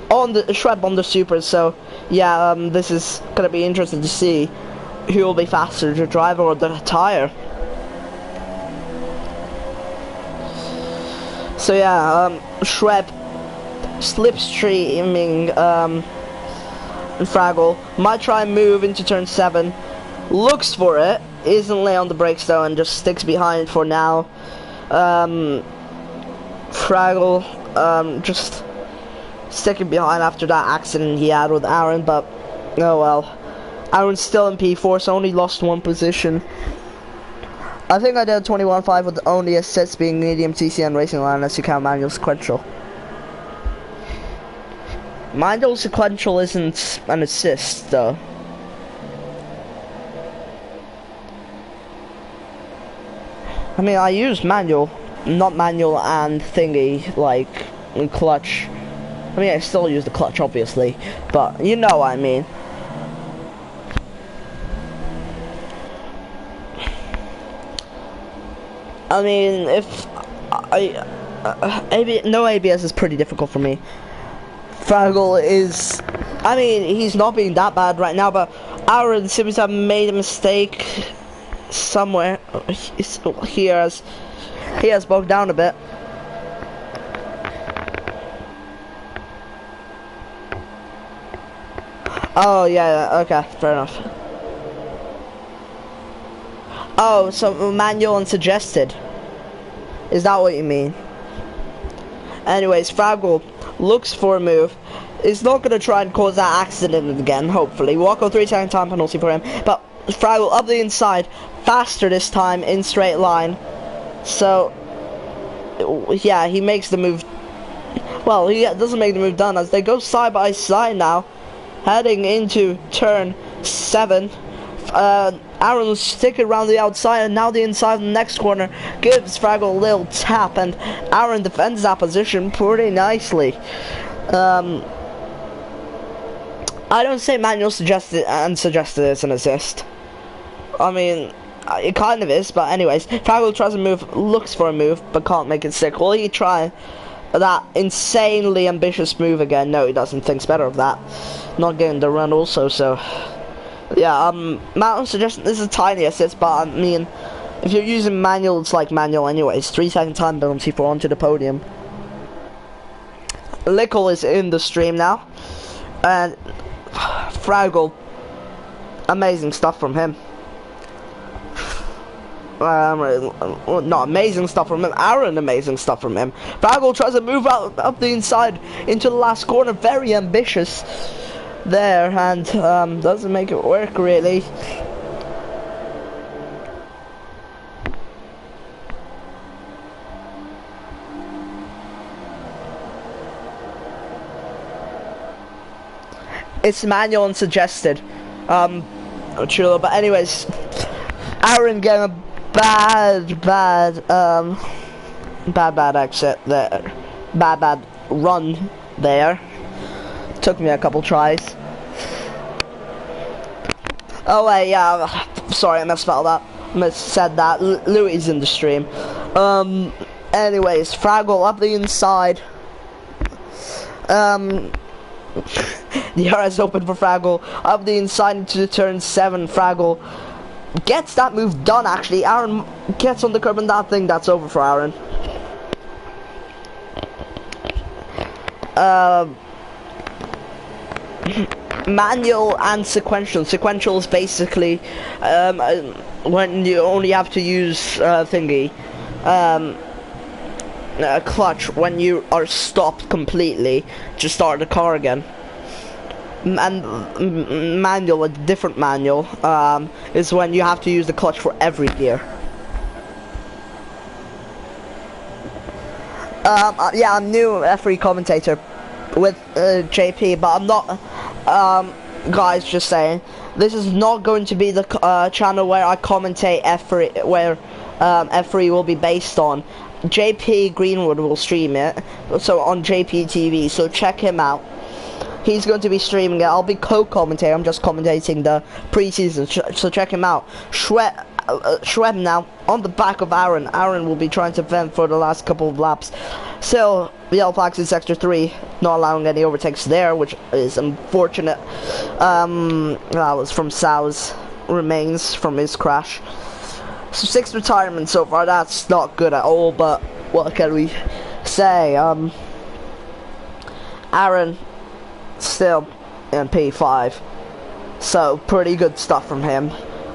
on the super. So yeah, this is gonna be interesting to see who will be faster, the driver or the tire. So yeah, Schweb slipstreaming Fraggle. Might try and move into turn 7. Looks for it. Isn't lay on the brakes though and just sticks behind for now. Fraggle just sticking behind after that accident he had with Aaron, but oh well. Aaron's still in P4, so only lost 1 position. I think I did 21.5 with the only assists being medium TCN racing line unless you count manual sequential. Manual sequential isn't an assist though. I mean, I use manual, not manual and thingy, like, clutch. I mean, I still use the clutch, obviously, but you know what I mean. I mean, if no ABS is pretty difficult for me. Fraggle is, I mean, he's not being that bad right now, but Aaron seems to have made a mistake somewhere. He has bogged down a bit. Oh yeah, okay, fair enough. Oh, so manual and suggested. Is that what you mean? Anyways, Fraggle looks for a move. Is not going to try and cause that accident again, hopefully. Walko 3-second time penalty for him. But Fraggle up the inside, faster this time in straight line. So, yeah, he makes the move. Well, he doesn't make the move done as they go side by side now. Heading into turn 7. Aaron will stick it around the outside, and now the inside of the next corner gives Fraggle a little tap, and Aaron defends that position pretty nicely. I don't say manual suggested is an assist. I mean, it kind of is, but anyways, Fraggle tries to move, looks for a move, but can't make it stick. Will he try that insanely ambitious move again? No, he doesn't. Thinks better of that. Not getting the run also, so yeah. Manual suggestion is a tiny assist, but I mean, if you're using manual, it's like manual anyways. 3-second time penalty for onto the podium. Lickle is in the stream now, and Fraggle, amazing stuff from him. Not amazing stuff from him, Aaron, amazing stuff from him. Fraggle tries to move out up the inside into the last corner, very ambitious there, and doesn't make it work really. It's manual and suggested. True, but anyways, Aaron getting a bad exit there. Bad run there. Took me a couple tries. Oh wait, yeah, sorry, I misspelled that. Said that. Louis is in the stream. Anyways, Fraggle up the inside. The RS open for Fraggle. Up the inside into the turn 7. Fraggle gets that move done actually. Aaron gets on the curb and that thing, that's over for Aaron. Manual and sequential. Sequential is basically when you only have to use thingy. A clutch when you are stopped completely to start the car again. And manual, a different manual, is when you have to use the clutch for every gear. Yeah, I'm new F3 commentator with JP, but I'm not, guys, just saying, this is not going to be the channel where I commentate F3, where F3 will be based on. JP Greenwood will stream it, so on JP TV, so check him out. He's going to be streaming it. I'll be co-commentating. I'm just commentating the preseason, so check him out. Schweb now on the back of Aaron. Aaron will be trying to vent for the last couple of laps. Still, yellow flags in sector 3, not allowing any overtakes there, which is unfortunate. That was from Sal's remains from his crash. So 6 retirements so far. That's not good at all, but what can we say? Aaron still in P5. So pretty good stuff from him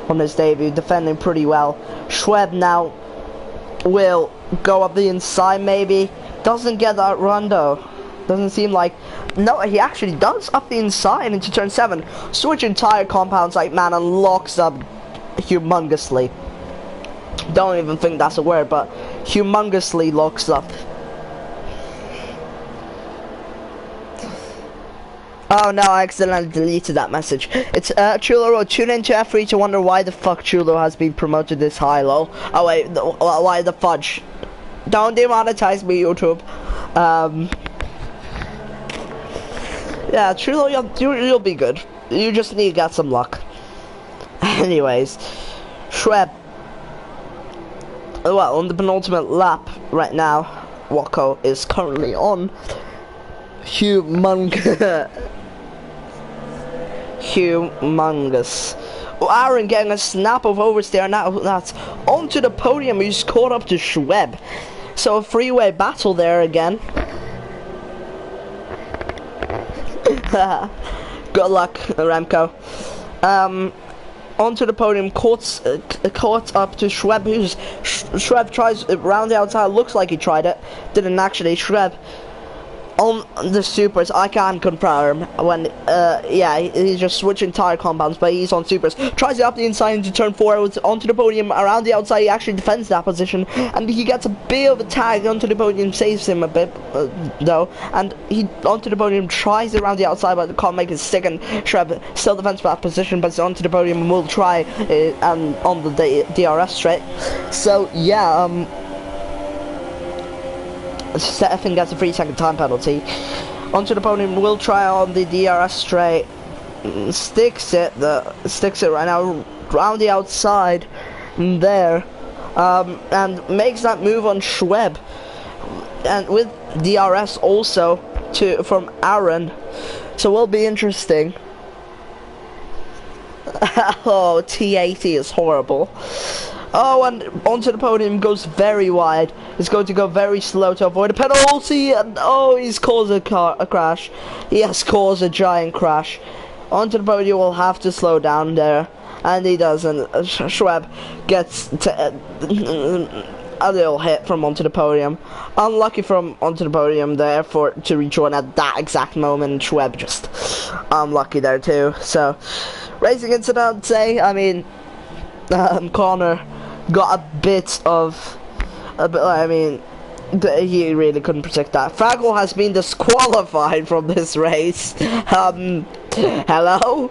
on his debut, defending pretty well. Schweb now will go up the inside maybe. Doesn't get that run though. Doesn't seem like... No, he actually does up the inside into turn 7. Switch entire compounds like man and locks up humongously. Don't even think that's a word, but humongously locks up. Oh no, I accidentally deleted that message. It's Chulo wrote, tune into F3 to wonder why the fuck Chulo has been promoted this high, lol. Oh wait, why the fudge? Don't demonetize me, YouTube. Yeah, Chulo, you'll be good. You just need to get some luck. Anyways, Schweb. Well, on the penultimate lap right now, Wako is currently on humongous. Aaron getting a snap of oversteer now. That's onto the podium. He's caught up to Schweb. So a freeway battle there again. Good luck, Remco. Onto the podium, caught up to Schweb. Schweb tries around the outside. Looks like he tried it. Didn't actually. Schweb on the supers. I can't confirm when. Yeah, he's just switching tire compounds, but he's on supers. Tries it up the inside into turn 4. Onto the podium around the outside. He actually defends that position, and he gets a bit of a tag onto the podium. Saves him a bit though, and he onto the podium tries it around the outside, but can't make it stick. And Schweb still defends that position, but it's onto the podium and will try and on the DRS straight. So yeah, Stefan gets a 3-second time penalty. Onto the podium, will try on the DRS straight. Sticks it right now around the outside there, and makes that move on Schweb, and with DRS also from Aaron. So will be interesting. Oh, T80 is horrible. Oh, and onto the podium, goes very wide. He's going to go very slow to avoid a penalty, and oh, he's caused a crash. He has caused a giant crash. Onto the podium, will have to slow down there, and he doesn't. Schweb gets a little hit from onto the podium. Unlucky from onto the podium there to rejoin at that exact moment. Schweb just unlucky there too. So, racing incident, I'd say. I mean, Connor got a bit, I mean, he really couldn't predict that. Fraggle has been disqualified from this race. Hello?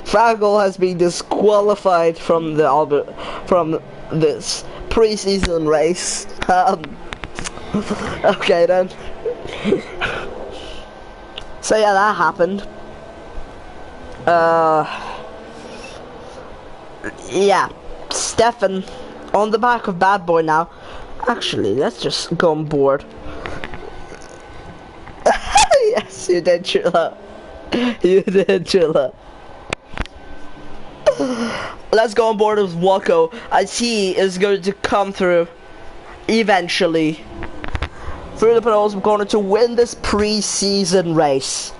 Fraggle has been disqualified from this preseason race. Okay then. So yeah, that happened. Yeah, Stefan on the back of Bad Boy now. Actually, let's just go on board. Yes, you did, Chilla. You did, Chilla. Let's go on board with Wako, as he is going to come through eventually through the penultimate corner to win this pre-season race.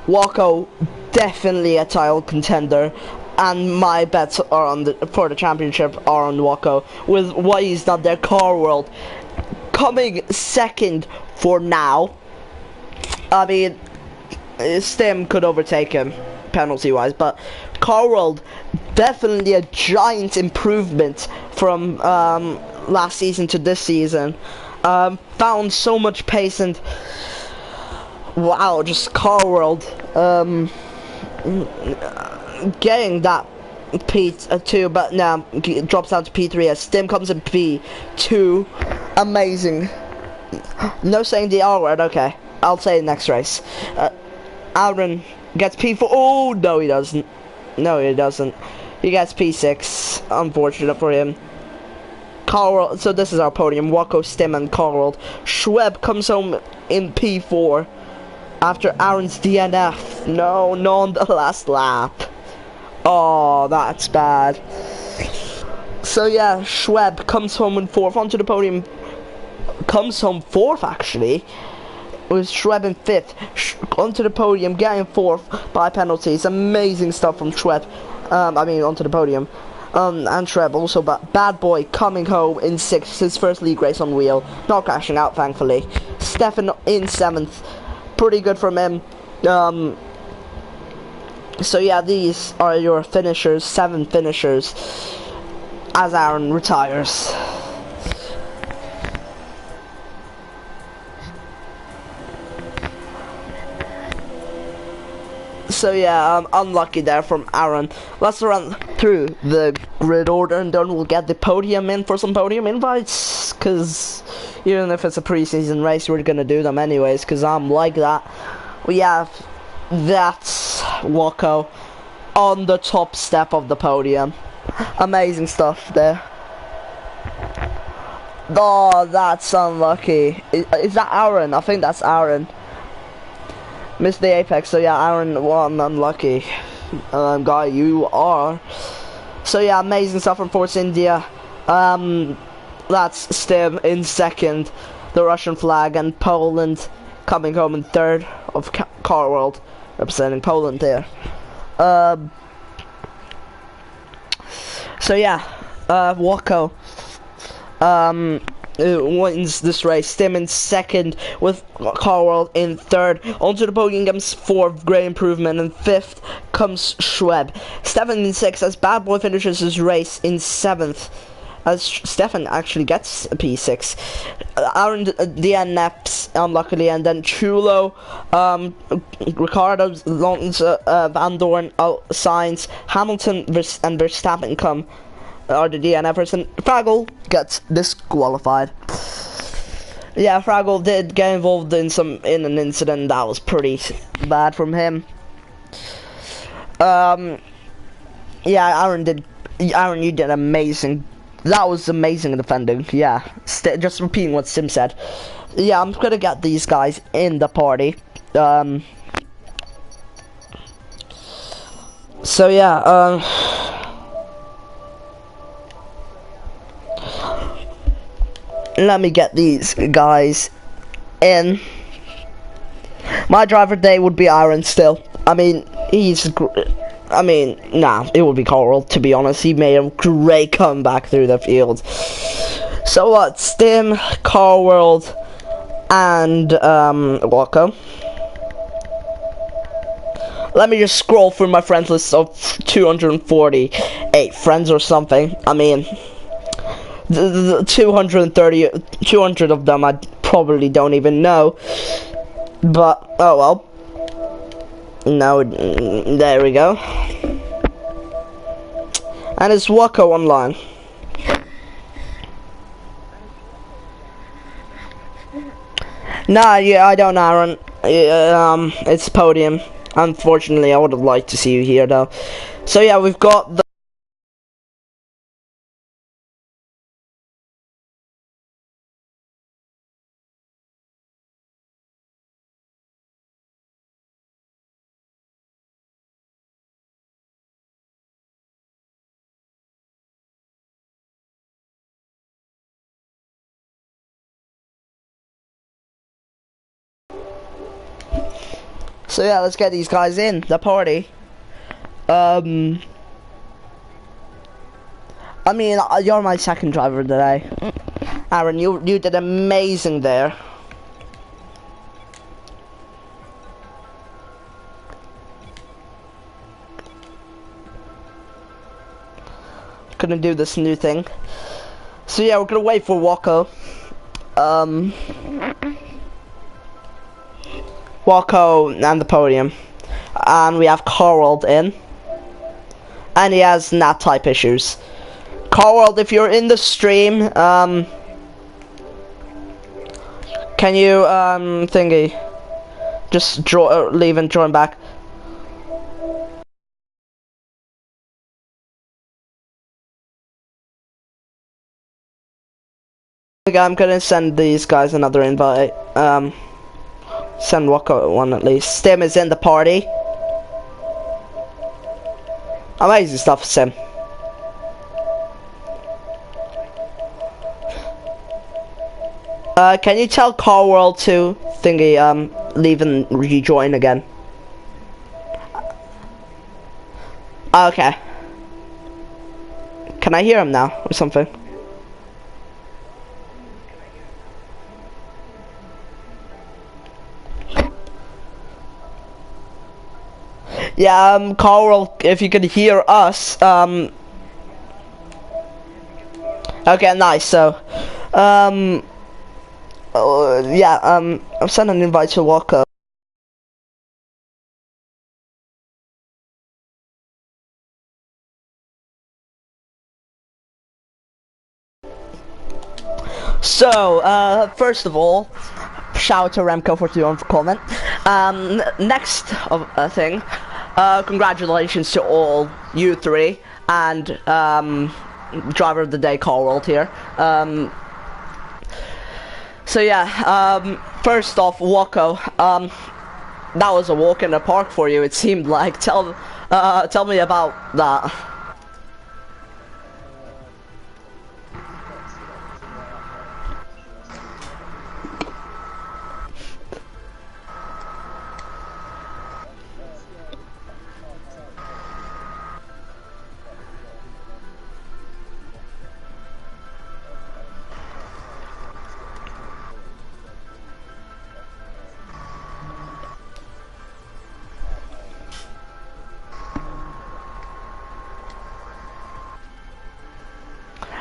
Wako definitely a title contender, and my bets are on for the championship are on Wako. With why he's not there, Car World coming second for now. I mean, Stim could overtake him penalty wise, but Car World definitely a giant improvement from last season to this season. Found so much pace, and wow, just Car World getting that P2, but now drops down to P3 as Stim comes in P2. Amazing. No saying the R word. Okay, I'll say it next race. Aaron gets P4. Oh no, he doesn't. No, he doesn't. He gets P6. Unfortunate for him. Carl. So this is our podium: Wako, Stim, and Carl. Schweb comes home in P4 after Aaron's DNF. No, on the last lap. Oh, that's bad. So yeah, Schweb comes home in 4th onto the podium. Comes home 4th actually. with Schweb in 5th, onto the podium, getting 4th by penalties. Amazing stuff from Schweb. Onto the podium. And Schweb also, but Bad Boy coming home in 6th, his first league race on wheel, not crashing out thankfully. Stefan in 7th, pretty good from him. So yeah, these are your finishers, 7 finishers, as Aaron retires. So yeah, unlucky there from Aaron. Let's run through the grid order and then we'll get the podium in for some podium invites. Cause even if it's a preseason race, we're gonna do them anyways. Cause I'm like that. We have that's Waco on the top step of the podium. Amazing stuff there. Oh, that's unlucky. Is that Aaron? I think that's Aaron. Missed the apex, so yeah, Aaron won, unlucky. Guy, you are. So yeah, amazing stuff from Force India. That's Stim in 2nd, the Russian flag, and Poland coming home in 3rd of Car World, representing Poland there. So yeah, Waco wins this race. Stim in 2nd with Car World in 3rd. Onto the podium comes 4th, great improvement, and 5th comes Schweb. Stefan in 6th as Bad Boy finishes his race in 7th. As Stefan actually gets a P6. Aaron DNFs unluckily, and then Chulo, Ricardo, Van Dorn, Sainz, Hamilton and Verstappen come are the DNFers, and Fraggle gets disqualified. Yeah, Fraggle did get involved in an incident that was pretty bad from him. Yeah, Aaron, you did amazing. That was amazing defending. Yeah, just repeating what Sim said. Yeah, I'm gonna get these guys in the party. So yeah, let me get these guys in. My driver today would be Aaron still. I mean, nah, it would be Coral, to be honest. He made a great comeback through the field. So what? Stim, Car World, and Waco. Let me just scroll through my friends list of 248 friends or something. I mean, the 200 of them I probably don't even know. But, oh well. No, there we go. And it's Waco online. Nah, yeah, I don't know, Aaron. It's podium. Unfortunately, I would have liked to see you here, though. So yeah, we've got the So yeah, let's get these guys in the party. I mean, you're my 2nd driver today. Aaron, you did amazing there. Gonna do this new thing. So yeah, we're gonna wait for Waco. Waco and the podium, and we have Carworld in, and he has NAT type issues. Carworld, if you're in the stream, can you thingy just leave and join back? Okay, I'm gonna send these guys another invite. Send Waco one at least. Stim is in the party. Amazing stuff, Sim. Can you tell Car World to thingy leave and rejoin again. Okay. Can I hear him now or something? Yeah, Carl, if you could hear us, okay, nice, so, yeah, I'll send an invite to Walker. So, first of all, shout out to Remco for doing for comment. Next thing, congratulations to all you three and driver of the day Carl World here. So yeah, first off, Wako, that was a walk in the park for you. It seemed like. Tell me about that.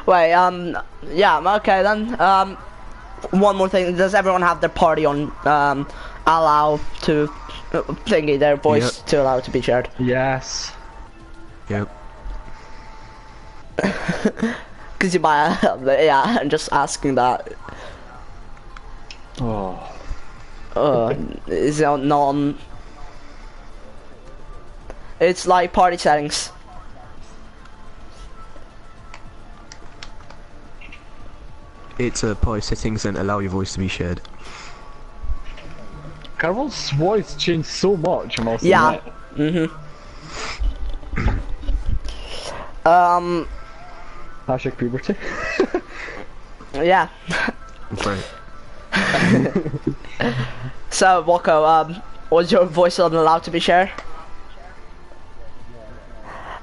Wait, yeah, okay then. One more thing. Does everyone have their party on? Allow to thingy their voice to allow it to be shared. Yes. Yep. Cause you might, yeah. I'm just asking that. Oh. Is it non? It's like party settings. It's party settings and allow your voice to be shared. Carol's voice changed so much, I must Yeah. admit. Hashtag puberty. Yeah. Right. So, Wako, was your voice allowed to be shared?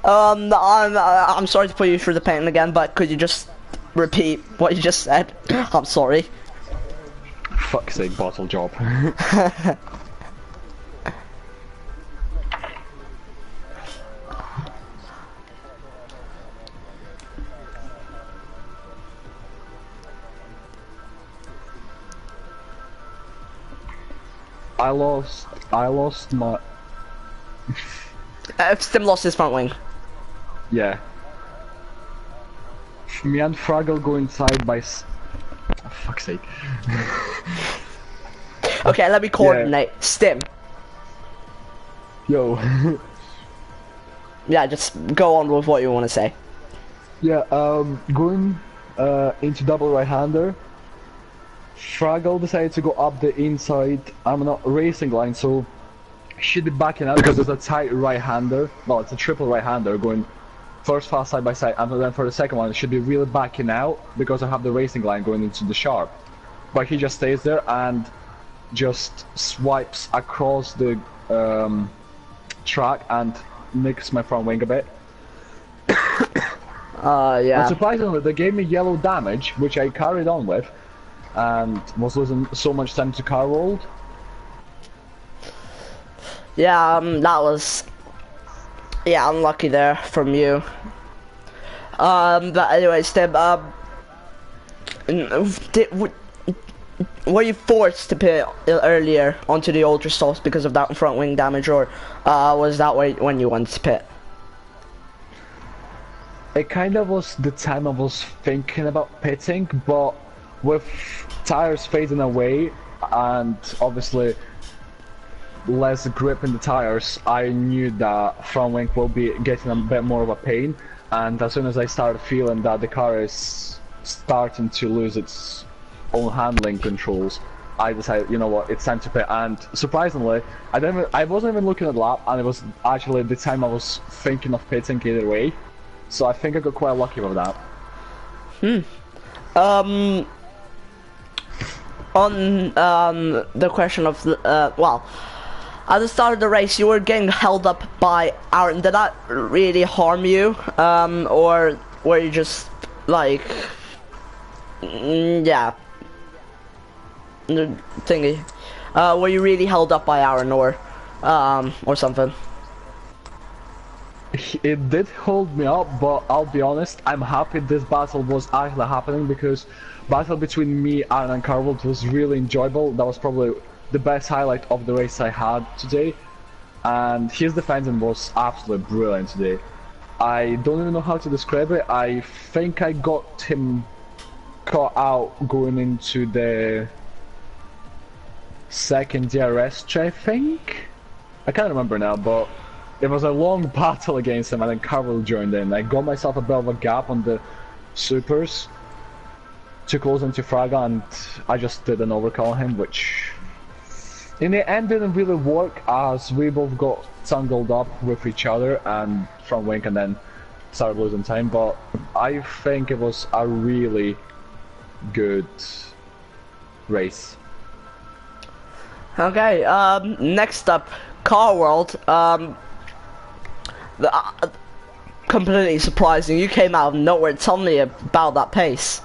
I'm sorry to put you through the pain again, but could you just repeat what you just said? I'm sorry. Fuck's sake, bottle job. I lost my... Stim lost his front wing. Yeah. Me and Fraggle go inside by oh, fuck's sake. Okay, let me coordinate. Yeah. Stim. Yo. Yeah, just go on with what you want to say. Yeah, going into double right-hander. Fraggle decided to go up the inside, I'm not racing line, so should be backing out because there's a tight right-hander. Well, it's a triple right-hander going first fast side by side, and then for the second one it should be really backing out because I have the racing line going into the sharp. But he just stays there and just swipes across the track and nicks my front wing a bit. Yeah. And surprisingly, they gave me yellow damage, which I carried on with, and was losing so much time to car rolled. Yeah, that was... Yeah, unlucky there from you. But anyways, Tim, were you forced to pit earlier onto the ultra stalls because of that front wing damage, or was that when you wanted to pit? It kind of was the time I was thinking about pitting, but with tires fading away and obviously less grip in the tires, I knew that front wing will be getting a bit more of a pain, and as soon as I started feeling that the car is starting to lose its own handling controls, I decided, you know what, it's time to pit. And surprisingly, I wasn't even looking at the lap, and it was actually the time I was thinking of pitting either way, so I think I got quite lucky with that. on the question of well, at the start of the race, you were getting held up by Aaron. Did that really harm you, or were you just like, yeah, thingy? Were you really held up by Aaron, or something? It did hold me up, but I'll be honest, I'm happy this battle was actually happening because battle between me, Aaron and Carvel was really enjoyable. That was probably the best highlight of the race I had today, and his defending was absolutely brilliant today. I don't even know how to describe it. I think I got him caught out going into the second DRS, I think? I can't remember now, but it was a long battle against him, and then Carvel joined in. I got myself a bit of a gap on the supers to close into Fraga, and I just did an overcall on him, which in the end didn't really work as we both got tangled up with each other and from Wink and then started losing time, but I think it was a really good race. Okay, next up, Car World. Completely surprising. You came out of nowhere. Tell me about that pace.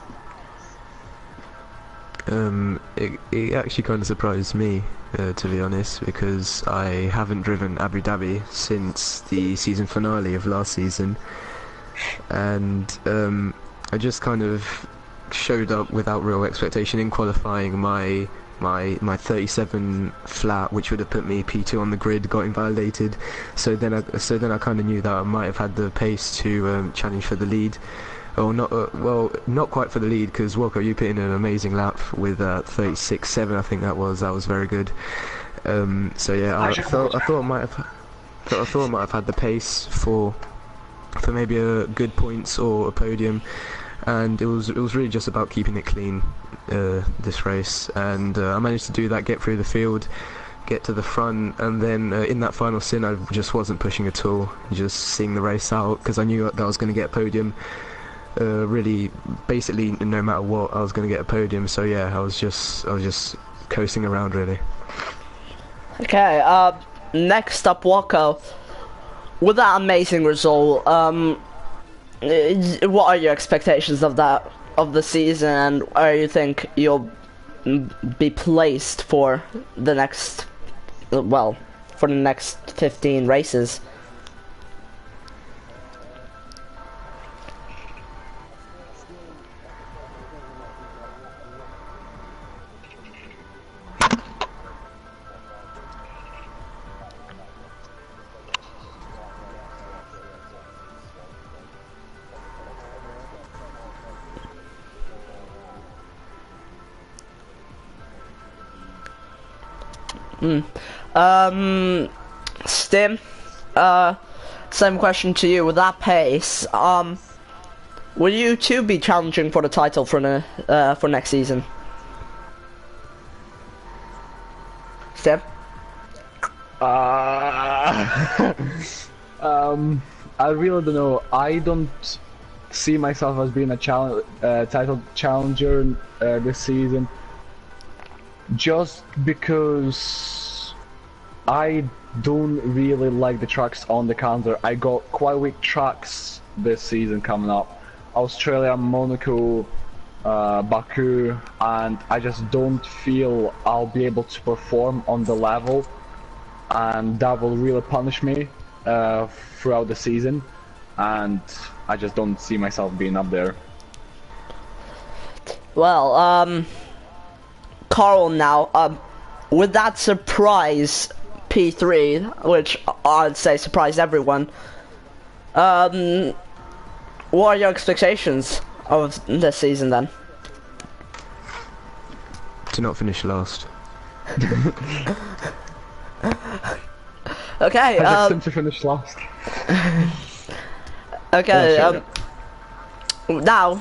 It actually kind of surprised me, to be honest, because I haven't driven Abu Dhabi since the season finale of last season, and I just kind of showed up without real expectation in qualifying. My 37 flat, which would have put me P2 on the grid, got invalidated. So then I kind of knew that I might have had the pace to challenge for the lead. Or not, well, not quite for the lead, because Wilco, you put in an amazing lap with 36.7, I think that was very good. So yeah, I thought I might have had the pace for maybe a good points or a podium, and it was really just about keeping it clean this race, and I managed to do that, get through the field, get to the front, and then in that final stint I just wasn't pushing at all, just seeing the race out, because I knew that I was going to get a podium. Really, basically, no matter what, I was going to get a podium. So yeah, I was just coasting around, really. Okay. Next up, Wako. With that amazing result, what are your expectations of the season, and where you think you'll be placed for the next, well, for the next 15 races? Stim, same question to you. With that pace, will you too be challenging for the title for next season? Stim? I really don't know. I don't see myself as being a title challenger this season, just because I don't really like the tracks on the calendar. I got quite weak tracks this season coming up. Australia, Monaco, Baku, and I just don't feel I'll be able to perform on the level, and that will really punish me throughout the season, and I just don't see myself being up there. Well, Carl now, with that surprise P3, which I'd say surprised everyone, what are your expectations of this season then? To not finish last. Okay, to finish last. Okay, now,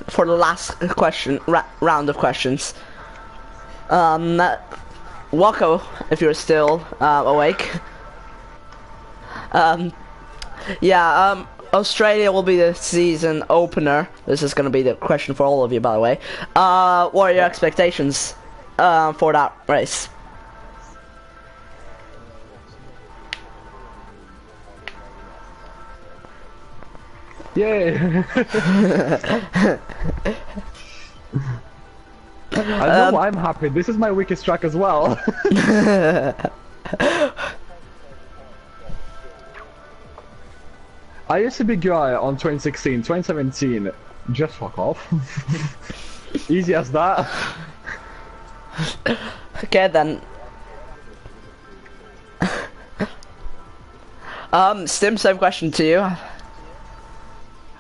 for the last question, round of questions. Wako, if you're still awake. Yeah, Australia will be the season opener. This is gonna be the question for all of you, by the way. What are your expectations for that race. Yay! I know I'm happy. This is my weakest track as well. I used to be guy on 2016, 2017. Just fuck off. Easy as that. Okay then. Stim, same question to you.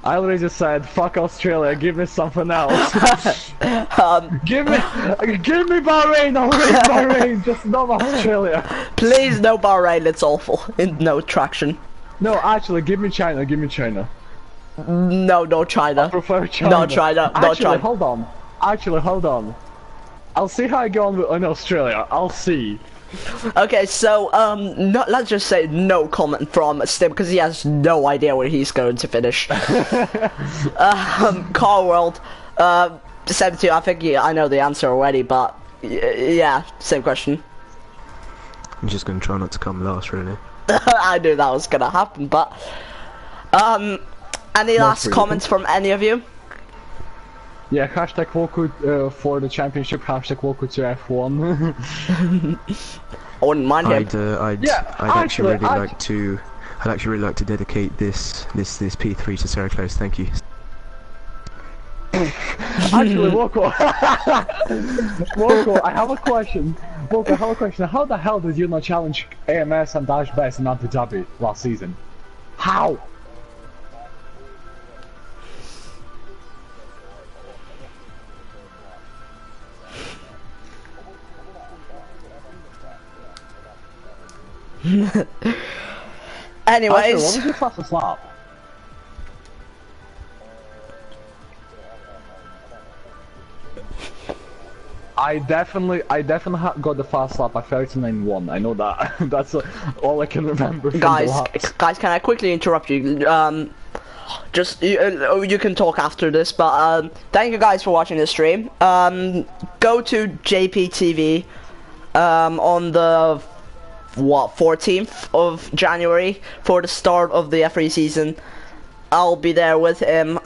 I already just said, fuck Australia, give me something else. give me Bahrain, I'll race Bahrain, just not Australia. Please, no Bahrain, it's awful. No traction. No, actually, give me China, give me China. No, no China. I prefer China. No China, no Actually, China. hold on. Actually, hold on. I'll see how I go on in Australia, I'll see. Okay, so, let's just say no comment from Stim, because he has no idea where he's going to finish. Car World, 72, I think I know the answer already, but, yeah, same question. I'm just gonna try not to come last, really. I knew that was gonna happen, but, any last comments from any of you? Yeah, hashtag Woku for the championship, hashtag Woku to F1. I wouldn't mind him. I'd actually really like to dedicate this P3 to Sarah Close. Thank you. Actually, Woku, Woku, I have a question. Woku, I have a question. How the hell did you not challenge AMS and Dash Best in Abu Dhabi last season? How? Anyways, what was your fastest lap? I definitely got the fast lap at 39.1. I know that. That's all I can remember. From guys, the laps. can I quickly interrupt you? Just you can talk after this, but thank you guys for watching this stream. Go to JPTV on the 14th of January for the start of the F3 season. I'll be there with him.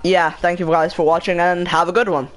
Yeah, thank you guys for watching and have a good one.